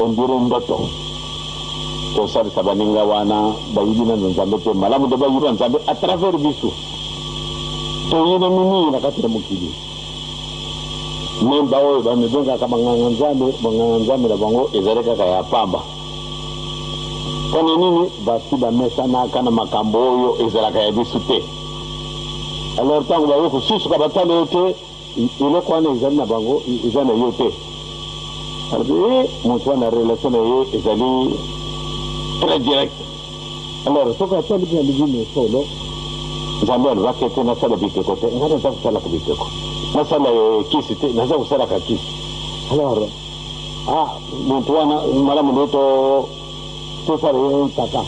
on dirait ndoto to sari sabaninga wana bayibina nzambe te malamu de bayibina nzambe à travers bisu to yina mini na kati ya mukili memba oyo bamezonga kama nzambe la bango ezaleka kaya pamba kone nini basi bamesana kana makambo oyo ezalaka ya bisu te alors tango bayo kususu kabatale yote ile kwana ezali na bango ezana yote alors mon na relation est ezali très direct alors ce qu'on appelle bien le solo jambo va que na sala bite côté ngana za sala ka bite ko na sala kisi te na za sala ka kisi alors Montwana malamu ndoto to fare taka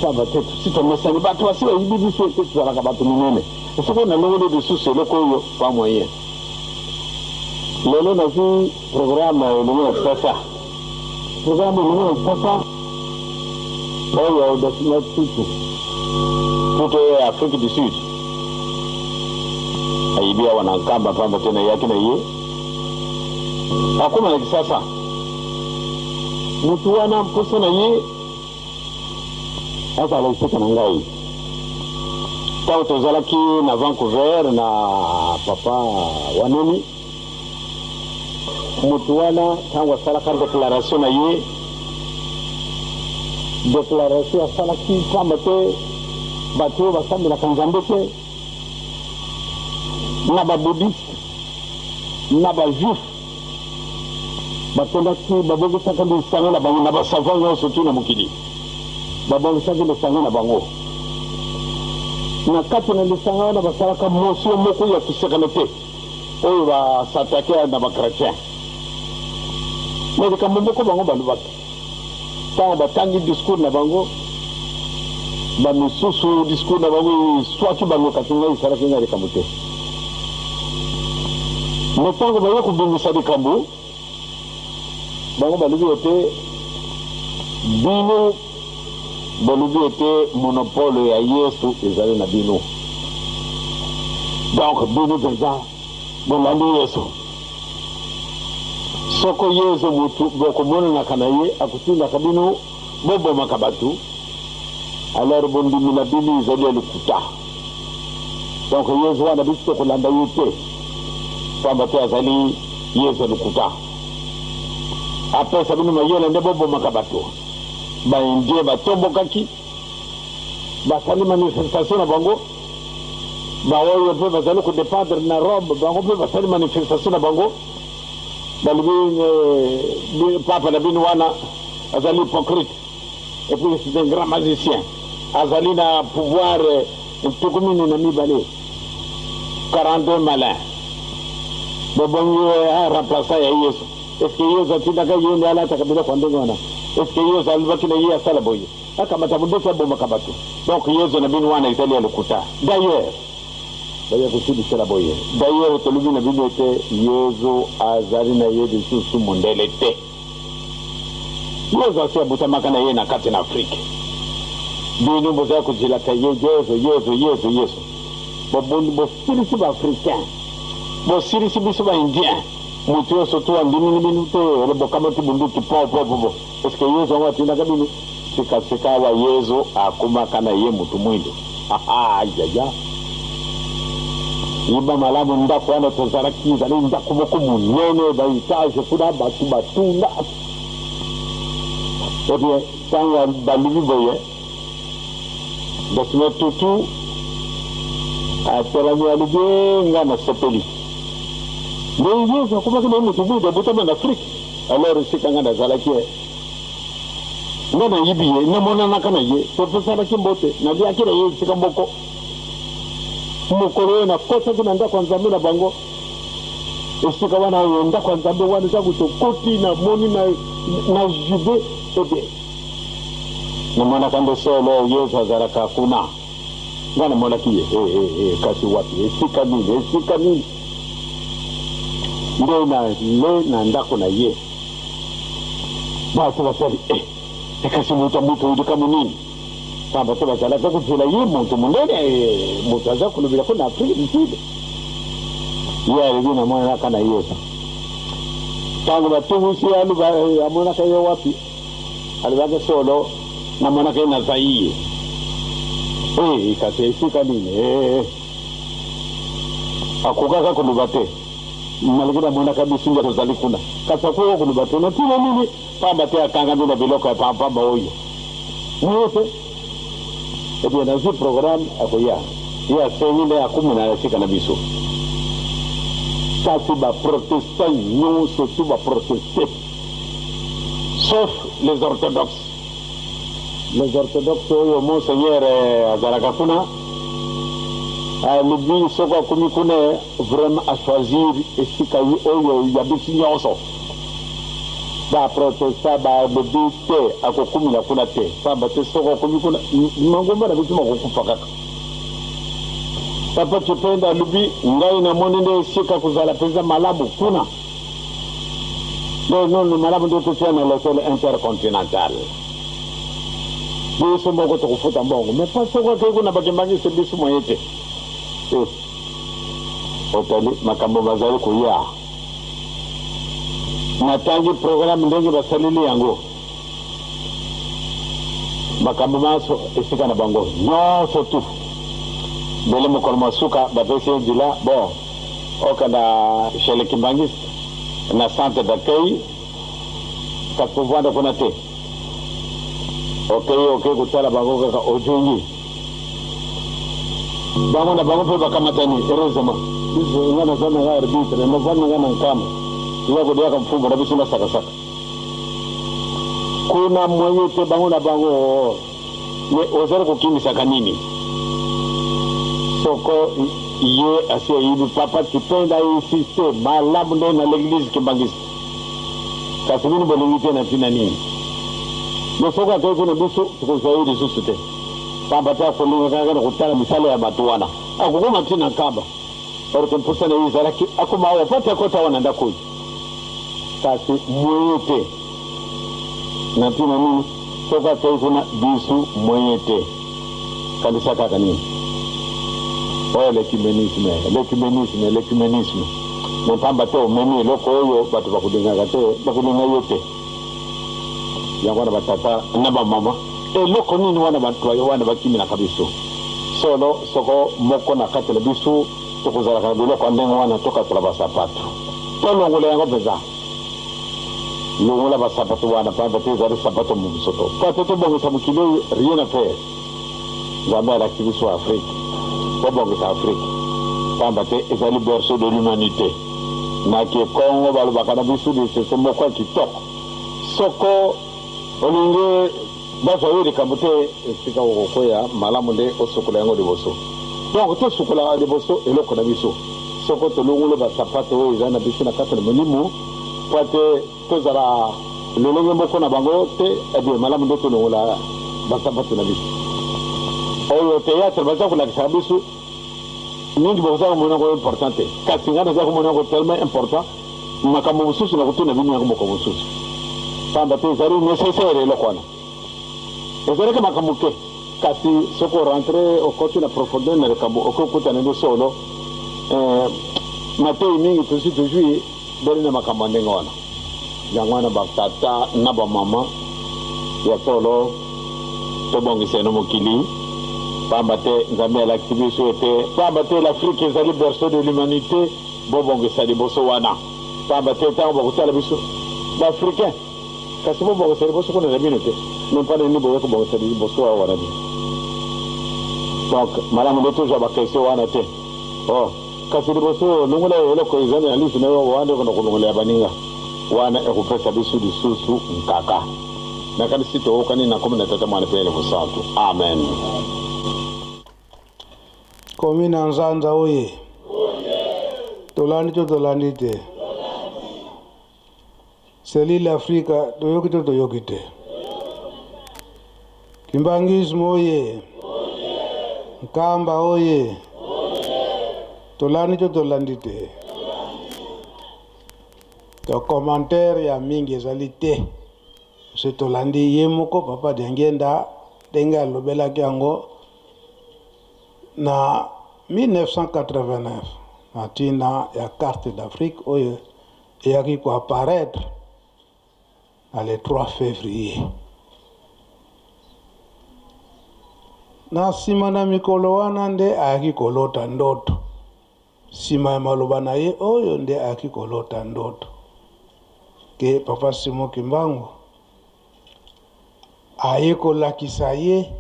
saba te si to mesani ba to asiba ibibi so te sala ka batu minene ce qu'on a le de sous le koyo pas moyen lelo na fi programme le sasa programme le sasa oyo de toute Afrique du Sud aibia wanakamba pamba tena yake na yeye hakuna kisasa mtu wana mposa na yeye hata alifika na ngai tao tozalaki na Vancouver na papa wanoni mtu wana tangu sala ka déclaration na yeye déclaration sala ki pamba te batu basambi la kanzambe te na ba bouddhiste na ba juif batonda ki babogo saka ndi sango na bango na ba savant surtout na mukili babogo saka ndi sango na bango na kati na lisanga na basalaka motion moko ya kisekana te oyo ba s'attaquer na ba chrétien mais ka mboko bango balubaki tango batangi discours na bango bamisusu discours na bango swaki bango katinga isalaki nga likambo te me tango baye kobimisa likambo bango balubi ete bino balubi ete monopole ya Yesu ezali na bino donc bino penza bolandi Yesu soko Yesu mutu bokomonanaka na ye akutindaka bino bobomaka batu alors bondimi na bino ezali ya lokuta donc Yesu wana biso tokolanda ye te pamba te azali Yesu ya lokuta apesa bino mayele nde bobomaka bato baindie batombokaki basali manifestation na bango baoyo mpe bazali kodépendre na Rome bango mpe basali manifestation na bango balobi papa na bino wana azali hypocrite et puis c'est un grand magicien azali na pouvoir ntukumini na mibale 42 malin bobongi remplaçant ya Yesu est-ce que Yesu atindaka yende alataka bila kwa ndenge wana est-ce que Yesu alibaki na ye asala boye akamata mundeke abomaka bato donc Yesu na bino wana ezali ya lokuta d'ailleurs baya kusudisela boye d'ailleurs tolubi na bino ete Yesu azali na ye lisusu mondele te yezo asi abutamaka na ye na kati na Afrique bino boza kuzilaka yezo bosirisi baafricain bosirisi biso baindien mutu nyonso to andimini bino te elebokama ti bunduki popopopo parceke yezo yango atindaka bino sikasika awa yezo akumaka na ye mutu mwindo ayaya yiba malamu ndako wana tozalaki ezali ndako moko monene baetage kuna bato batunda ebie ntango balubi boye basime tutu atelami alubi nga na sepeli nde yezo akomaki na ye mutu mwindo abutama na afrique alors esika nga nazalaki nga nayibi ye namonanaka na ye topesalaki mbote naliaki na ye esika moko mokolo oyo nakotaki na ndako ya nzambe na bango esika wana oyo ndako ya nzambe wana eza kutokoti namoni na jube ebe namonaka nde solo yesu azalaka kuna nga namonaki ye kasi wapi esika nini nde le na ndako na ye bato basali ekasi moto oyudika monini pamba te bazalaka kozela ye moto monene moto aza kolobelako na afrique du sud ye alebi namonanaka na ye ntango batungisi amonaka ye wapi alobaki solo namonaka ye na zaire kasi esika nini akokaka koloba te malgré namonaka biso nde tozali kuna kasi akoka koloba te natina nini pamba te akangami na biloko ya pampamba oyo moyo te ebie nazwi programme akoya ye asengi nde akumuna na esika na biso kasi baprotestant nyonso tu baproteste sauf les orthodoxes oyo monseigneur azalaka kuna alobi soko akumi kuna vraiment achoisir esika oyo ya biso nyonso baprotesta balobi te akokumila kuna te pamba te soko akomi kuna mangomba na biso makokufa kaka papa chipenda alobi ngai namoni nde esika kozala mpenza malamu kuna nono malamu nde totia na lesole intercontinental biso moko tokofuta mbongo mais pas soko akei kuna bakembangisi biso moye te otali makambo bazali koya natangi programme ndenge basaleli yango makambo maso esika na bango nyonso tu mbele mokolo masuka bapesi ye dila bon okanda chez le kimbangiste na centre d'accueil kasi kovanda kuna te okei kotala bango kaka ojungi bango na bango mpe bakamatani heureusement nga naza nanga arbitre navanda nga na nkama iya kodiaka mfumbo na biso na sakasaka kuna moye te bango na bango me ozali kokimisaka nini soko ye asi ayibi papa tipenda insiste malamu nde na l'église kimbangisi kasi bino bolingi te na ntina nini me soko akei kuna biso tokozwa ye lisusu te pamba te akolinga kaka na kotala misala ya bato wana akokoma ntina nkamba orke mposa na ye ezalaki akoma awa pati akota wana ndako oyo kasi moye te na ntina nini soko akei kuna biso moye te kanisa kaka nini oyo l'ecumenisme mopamba te omemi eloko oyo bato bakolingaka te bakolinga yo te yango wana batata na bamama eloko nini wana bato wana bakiminaka biso solo soko moko na kati na biso tokozalaka na biloko ya ndenge wana tokatola basapato tolongola yango mpenza longola basapato wana pamba te ezali sapato mobisoto po te tobongisa mokili oyo rien à faire nzambe alaki biso afrique tobongisa afrique pamba te ezali berceau de l'humanité naki kongo balobaka na biso lisese moko ya kitoko soko olingi bazwa yo likambo te esika okokwea malamu nde osokola yango liboso donc tosukola liboso eloko na biso soko tolongole basapato oyo eza na biso na kati na molimo po te tozala lolenge moko na bango te ebie malamu nde tolongola basapato na biso oyo théâtre baza kolakisaka biso mingi bokoza komona yango important te kasi nga naza komona yango tellement important makambo mosusu na kotuna bino yango moko mosusu pamba te ezali nécessaire eloko wana ezalaki makambo ke kasi soki orentre okoti na profondeur na likambo okokutana nde solo matei mingi tosi tozwi beli na makambo ndenge wana yango wana batata na bamama ya solo tobongisa eno mokili pamba te nzambe alakisi biso ete pamba te l'Afrique ezali berceau de l'humanité bobongisa liboso wana pamba te ntango bakosala biso baafricain kasi bobongisa liboso kuna na bino te mempa nini boye kobongisa liboso awa wana bino donc malamu nde tozwa bakestion wana te kasi liboso longola eloko ezali na lisi na yo wana ekona kolongola ya baninga wana ekopesa biso lisusu nkaka nakanisi tookani na komi na tata mwana mpe eloko santu amen. Komi na Nzanza oye tolandi to tolandi te seli l'Afrika toyoki to toyoki te Kimbangismo oye Nkamba oye tolandi to tolandi te to commentaire ya mingi ezali te se tolandi ye moko papa Diangenda ndenge alobelaki yango na 1989 natina ya carte d'Afrique oyo eyaki ko apparaître na le 3 février na nsima na mikolo wana nde ayaki kolota ndoto nsima ya maloba na ye oyo nde ayaki kolota ndoto ke papa Simon Kimbangu aye kolakisa ye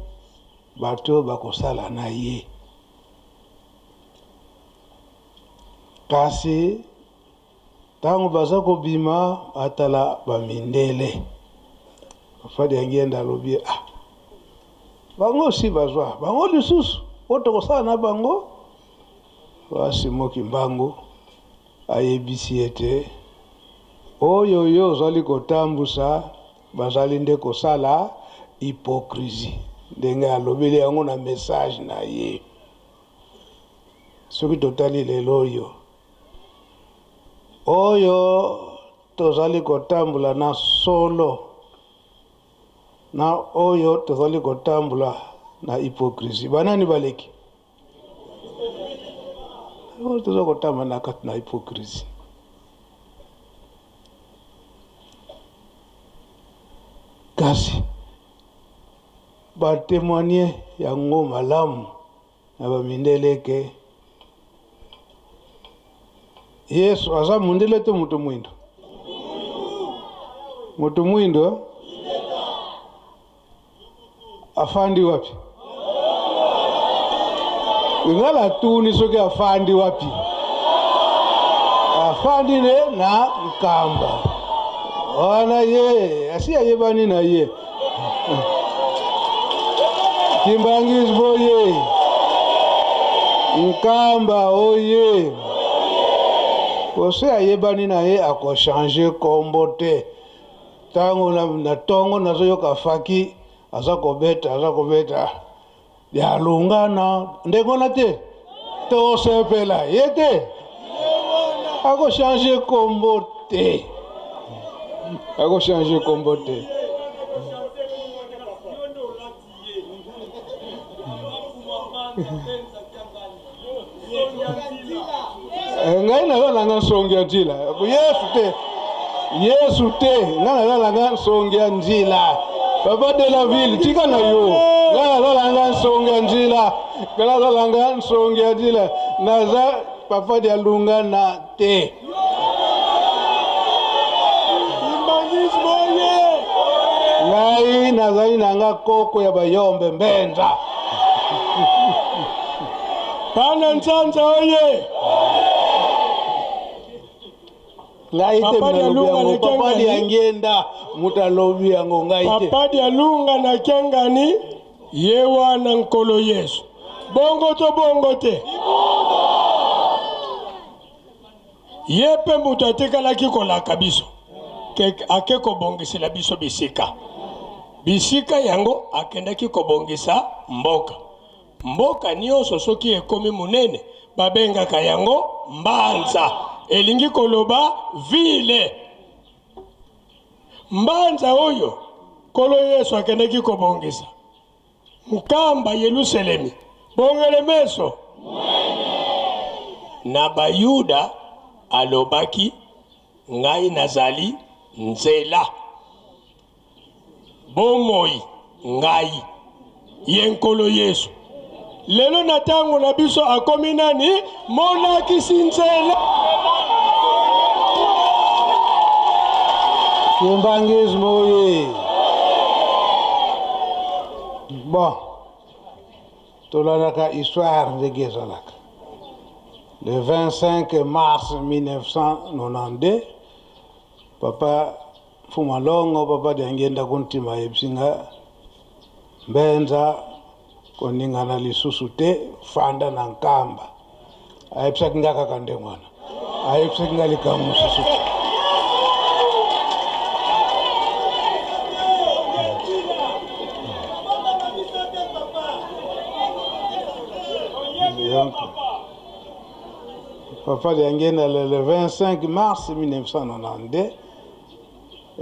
bato bakosala na ye kasi tango baza kobima atala bamindele Papa Diangenda alobi bango si bazwa bango lisusu otokosala na bango Simon Kimbangu ayebisi ete oyo ozali kotambusa bazali nde kosala hypocrisie ndenge alobeli yango na message na ye soki totali lelo oyo tozali kotambula na solo na oyo tozali kotambula na hypocrisie banani baleki oyo tozali kotambula na kati na hypocrisie kasi batémoigner yango malamu na bamindeleke Yesu aza mundele te mutu mwindo afandi wapi ingala tuni soki afandi wapi afandi ne na Nkamba wana ye asi ayebani na ye Kimbangismo oye Nkamba oye Ose ayebani na ye akochange kombo te tango na tongo nazo yoka faki aza kobeta ya lungana ndengona te to sepela yete akochange kombo te ngai na langa songia njila Yesu te ngai na langa songia njila Papa de la ville tika na yo ngai na langa songia njila ngai na langa songia njila naza papa de alunga na te ngai nazali nanga koko ya bayombe mbenza Pana Nzanza oye Papa Diangenda mutalobi yango ngaite Papa Dialunga na kengani yewa na nkolo Yesu bongo to bongo te yepe mutu atekalaki kolaka biso ake kobongisela biso bisika yango akendaki kobongisa mboka nyonso soki ekomi munene babengaka yango mbanza elingi koloba ville mbanza oyo kolo Yesu akendeki kobongisa mkamba Yerusalemi bongele meso na bayuda alobaki ngai nazali nzela bomoi ngai yenkolo Yesu lelo na tango na biso akomi nani monakisi nzela Kimbangisme oye. Bon, tolanaka histoire de Gezalaka. Le 25 mars 1992, papa Fumalongo, papa Diangenda Kuntima Yepsinga, Benza, koningana lisusu te, fanda na nkamba. Ayepsaki ngaka kande mwana. Ayepsaki ngali kamu susu te. Papa Diangenda le 25 mars 1992,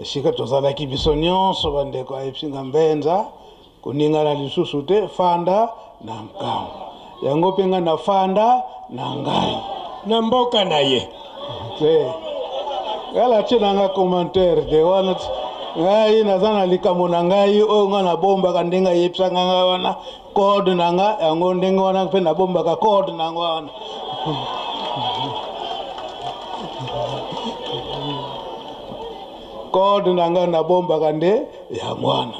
shika tozalaki biso nyonso bandeko ayepsinga mbenza kuningana lisusu te fanda na nkamba yango penga na fanda na ngai na mboka na ye te gala chinanga commentaire de wana ngai nazana likamo na ngai o ngana bomba kandinga yepsanga nga wana code nanga yango ndinga wana pe na bomba ka code nanga wana code nanga na bomba kande ya mwana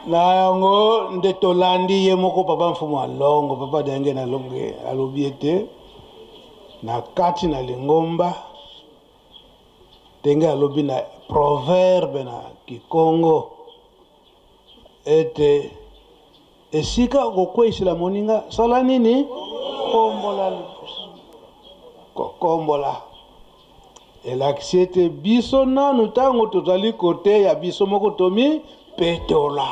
na yango nde tolandi ye moko papa mfumu alongo papa Diangenda longe alobi ete na kati na lingomba ndenge alobi na proverbe na Kikongo ete esika kokweyisela moninga sala nini kombola lipusu kokombola elakisi ete biso nanu ntango tozali kote ya biso moko tomi petola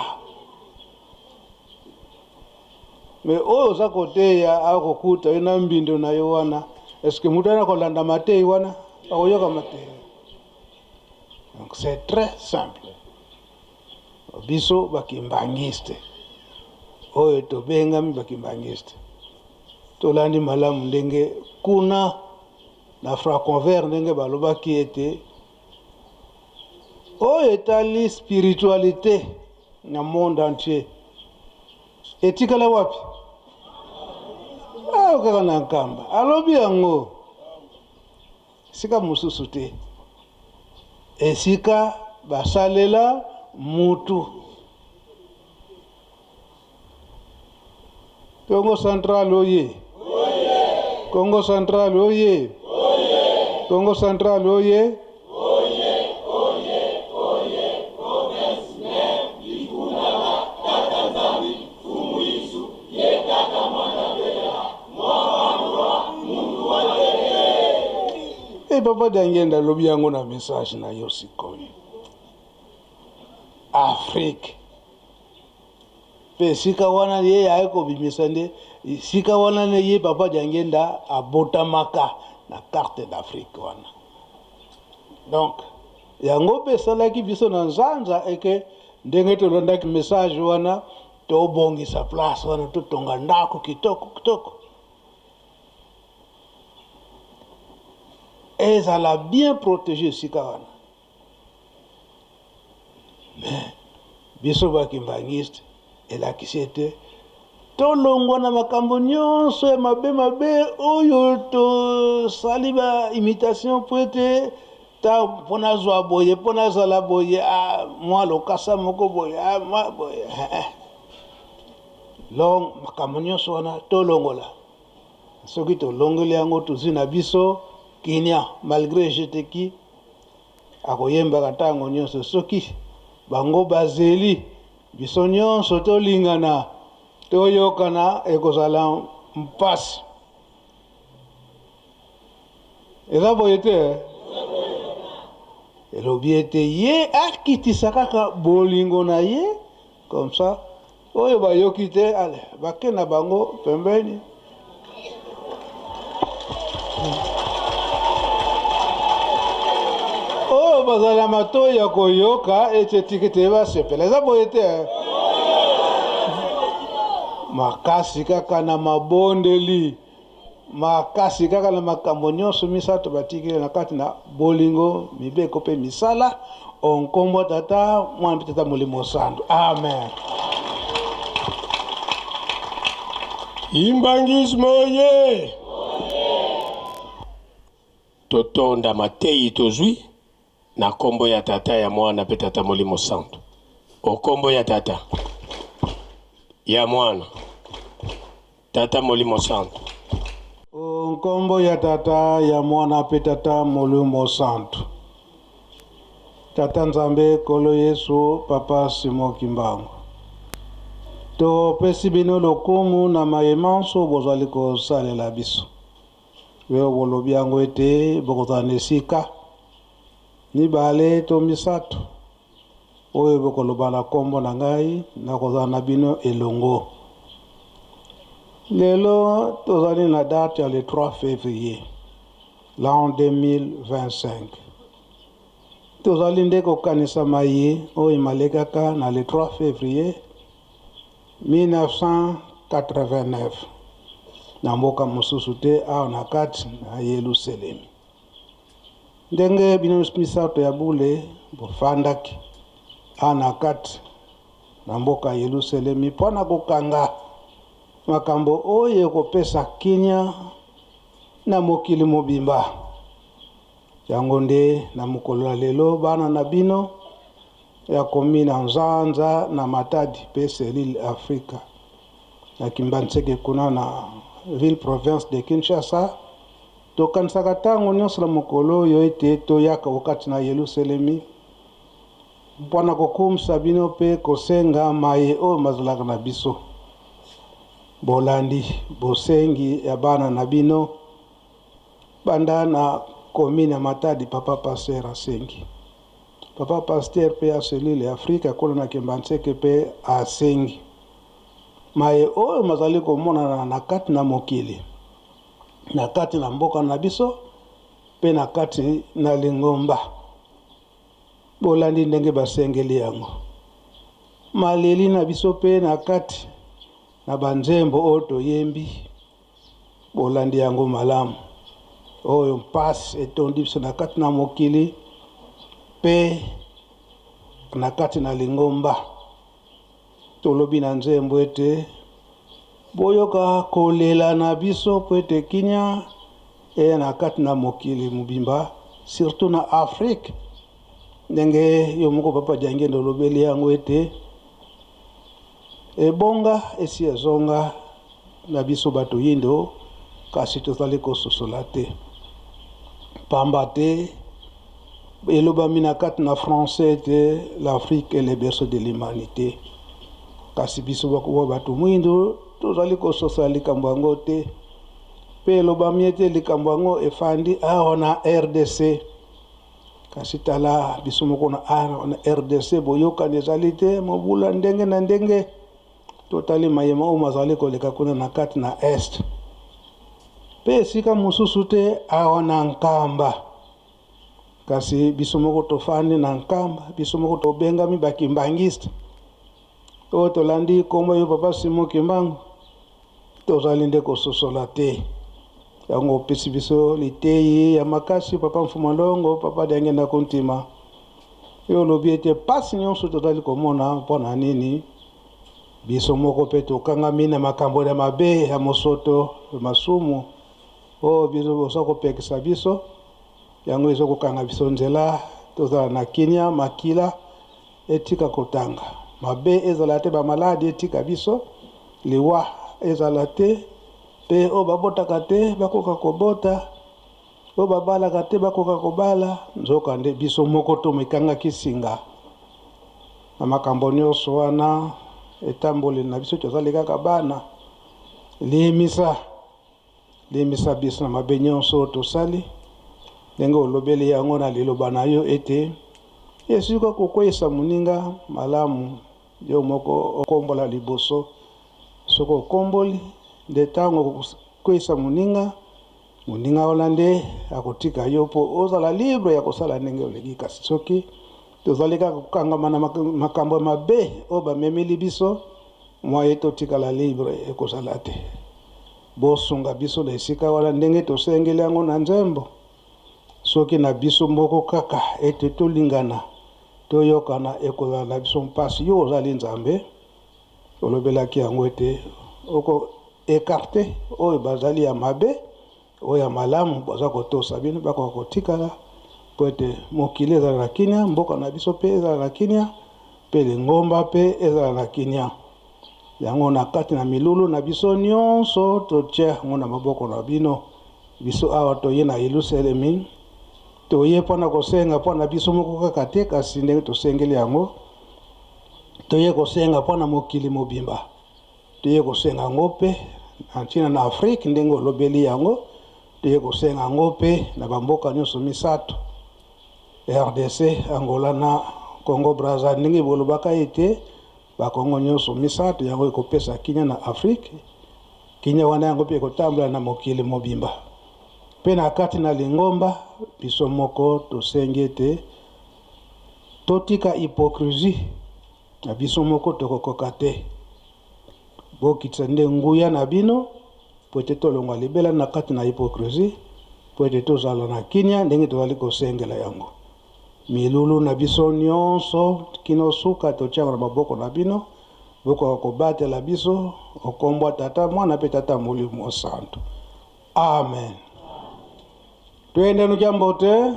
me oyo oza koteya akokuta yo na mbindo na yo wana eske mutu anakolanda matei wana akoyoka matei donc c'est très simple biso bakimbangiste oyo tobengami bakimbangiste tolandi malamu ndenge kuna na Franconvert ndenge balobaki ete oyo etali spiritualité na monde entier etikala wapi kaka na nkamba alobi yango esika mosusu te esika basalela mutu Congo Central oye Congo Central oye Congo Central oye Papa Diangenda lobi yango na message na yo sikoyo Afrique pe sika wana ye ayeko bimisa nde sika wana ne ye Papa Diangenda abotamaka na carte d'Afrique wana donc yango pe salaki biso na nzanza eke ndenge tolondaki message wana tobongisa place wana totonga ndako kitoko ezala bien protégé sika wana mais biso bakimbangiste elakisi ete tolongwa na makambo nyonso ya mabe oyo tosali ba imitation po ete ta mpona zwa boye mpona zala boye mwa lokasa moko boye mwa boye long makambo nyonso wana tolongola soki tolongoli yango tozwi na biso kinia malgré jeteki akoyembaka ntango nyonso soki bango bazeli biso nyonso tolingana toyokana ekozala mpasi eza boye te elobi ete ye akitisa kaka bolingo na ye comme ça oyo bayoki te ale bake na bango pembeni oyo bazala matoi ya koyoka ete tikete basepela eza boye te makasi kaka na mabondeli makasi kaka na makambo nyonso misato batikile na kati na bolingo mibeko mpe misala onkombo tata mwana mpe tata molimo santu amen. Imbangismo ye totonda matei tozwi na kombo ya tata ya mwana mpe tata molimo santu okombo ya tata ya mwana tata molimo santu nkombo ya tata ya mwana mpe tata molimo santu tata nzambe kolo yesu papa simo kimbangu topesi bino lokumu na mayema nso bozali kosalela biso oyo bolobi yango ete bokozala na esika mibale to misato oyo bokoloba na nkombo na ngai nakozala na bino elongo lelo tozali na date ya le 3 février l'an 2025 tozali nde kokanisama ye oyo emalekaka na le 3 février 1989 na mboka mosusu te awa na kati na Yelusalemi ndenge bino misato ya bule bofandaki awa na kati na mboka Yelusalemi mpona kokanga makambo oyo ekopesa kinya na mokili mobimba yango nde na mokolo ya lelo bana na bino ya komi na nzanza na matadi mpe selile afrika na kimbanseke kuna na ville province de Kinshasa tokanisaka ntango nyonso na mokolo oyo ete toyaka wakati na Yelusalemi mpona kokumisa bino mpe kosenga maye oyo mazalaka na biso bolandi bosengi ya bana na bino banda na komine ya matadi papa paster asengi papa paster mpe ya selile afrika kuna na kimbanseke mpe asengi maye oyo mazali komonana na kati na mokili na kati na mboka na biso mpe na kati na lingomba bolandi ndenge basengeli yango maleli na biso mpe na kati na banzembo oyo toyembi bolandi yango malamu oyo mpasi etondi biso na kati na mokili mpe na kati na lingomba tolobi na nzembo ete boyoka kolela na biso po ete kinya eya na kati na mokili mobimba surtout na Afrique ndenge yo moko papa Diangende olobeli yango ete ebonga esi ezonga na biso bato yindo kasi tozali kososola te pamba te elobami na kati na français ete l'Afrique est le berceau de l'humanité kasi biso bato mwindo tozali kososola likambo yango te mpe elobami ete likambo yango efandi awa na RDC kasi tala biso moko na RDC boyokani ezali te mobula ndenge na ndenge totali mayema oyo mazali koleka kuna na kati na est mpe esika mosusu te awa na nkamba kasi biso moko tofandi na nkamba biso moko tobengami bakimbangiste oyo tolandi nkombo yo papa Simo Kimbangu tozali nde kososola te yango opesi biso liteyi ya makasi papa Mfumalongo papa Diangende kontima yo olobi ete pasi nyonso tozali komona mpona nini biso moko mpe tokangami na makambo ya mabe ya mosoto masumu oyo biso bosa kopekisa biso yango ezokokanga biso nzela tozala na kinya makila etika kotanga mabe ezala te bamaladi etika biso liwa ezala te mpe oyo babotaka te bakoka kobota oyo babalaka te bakoka kobala nzoka nde biso moko tomekangaki singa na makambo nyonso wana etamboli na biso tozali kaka bana limisa biso na mabe nyonso tosali ndenge olobeli yango na liloba na yo ete esika kokweyisa moninga malamu yo moko okombola liboso soko okomboli nde ntango kokweyisa moninga wana nde akotika yo mpo ozala libre ya kosala ndenge olingi. Kasi soki tozali kaka kokangama na makambo mabe oyo bamemeli biso mwa ye totikala libre ekozala te. Bosunga biso na esika wana ndenge tosengeli yango na nzembo. Soki na biso moko kaka ete tolingana toyokana ekozala na biso mpasi yo ozali nzambe. Olobelaki yango ete oko ekarte oyo bazali ya mabe oyo ya malamu baza kotosa bino bakoka kotikala po ete mokili ezala na kimia, mboka na biso mpe ezala na kimia, mpe lingomba mpe ezala na kimia. Yango na kati na milulu na biso nyonso totia yango na maboko na bino. Biso awa toye na Yerusalemi toye mpona kosenga mpona biso moko kaka te, kasi ndenge tosengeli yango toye kosenga mpona mokili mobimba. Toye kosenga yango mpe ntina na Afrique ndenge olobeli yango, toye kosenga yango mpe na bamboka nyonso misato, RDC, Angola na Congo Brazza, ndenge bolobaka ete bakongo nyonso misato yango ekopesa kinya na Afrique. Kinya wana yango mpe ekotambola na mokili mobimba. Mpe na kati na lingomba biso moko tosengi ete totika hypocrisie na biso moko tokokoka te. Bokitisa nde nguya na bino po ete tolongwa libela na kati na hypocrisie po ete tozala na kinya ndenge tozali kosengela yango. Milulu na biso nyonso kino suka totiaka na maboko na bino, bokoka kobatela biso okombo Tata Mwana mpe Tata Molimo Santo. Amen. Twende nu jambo te.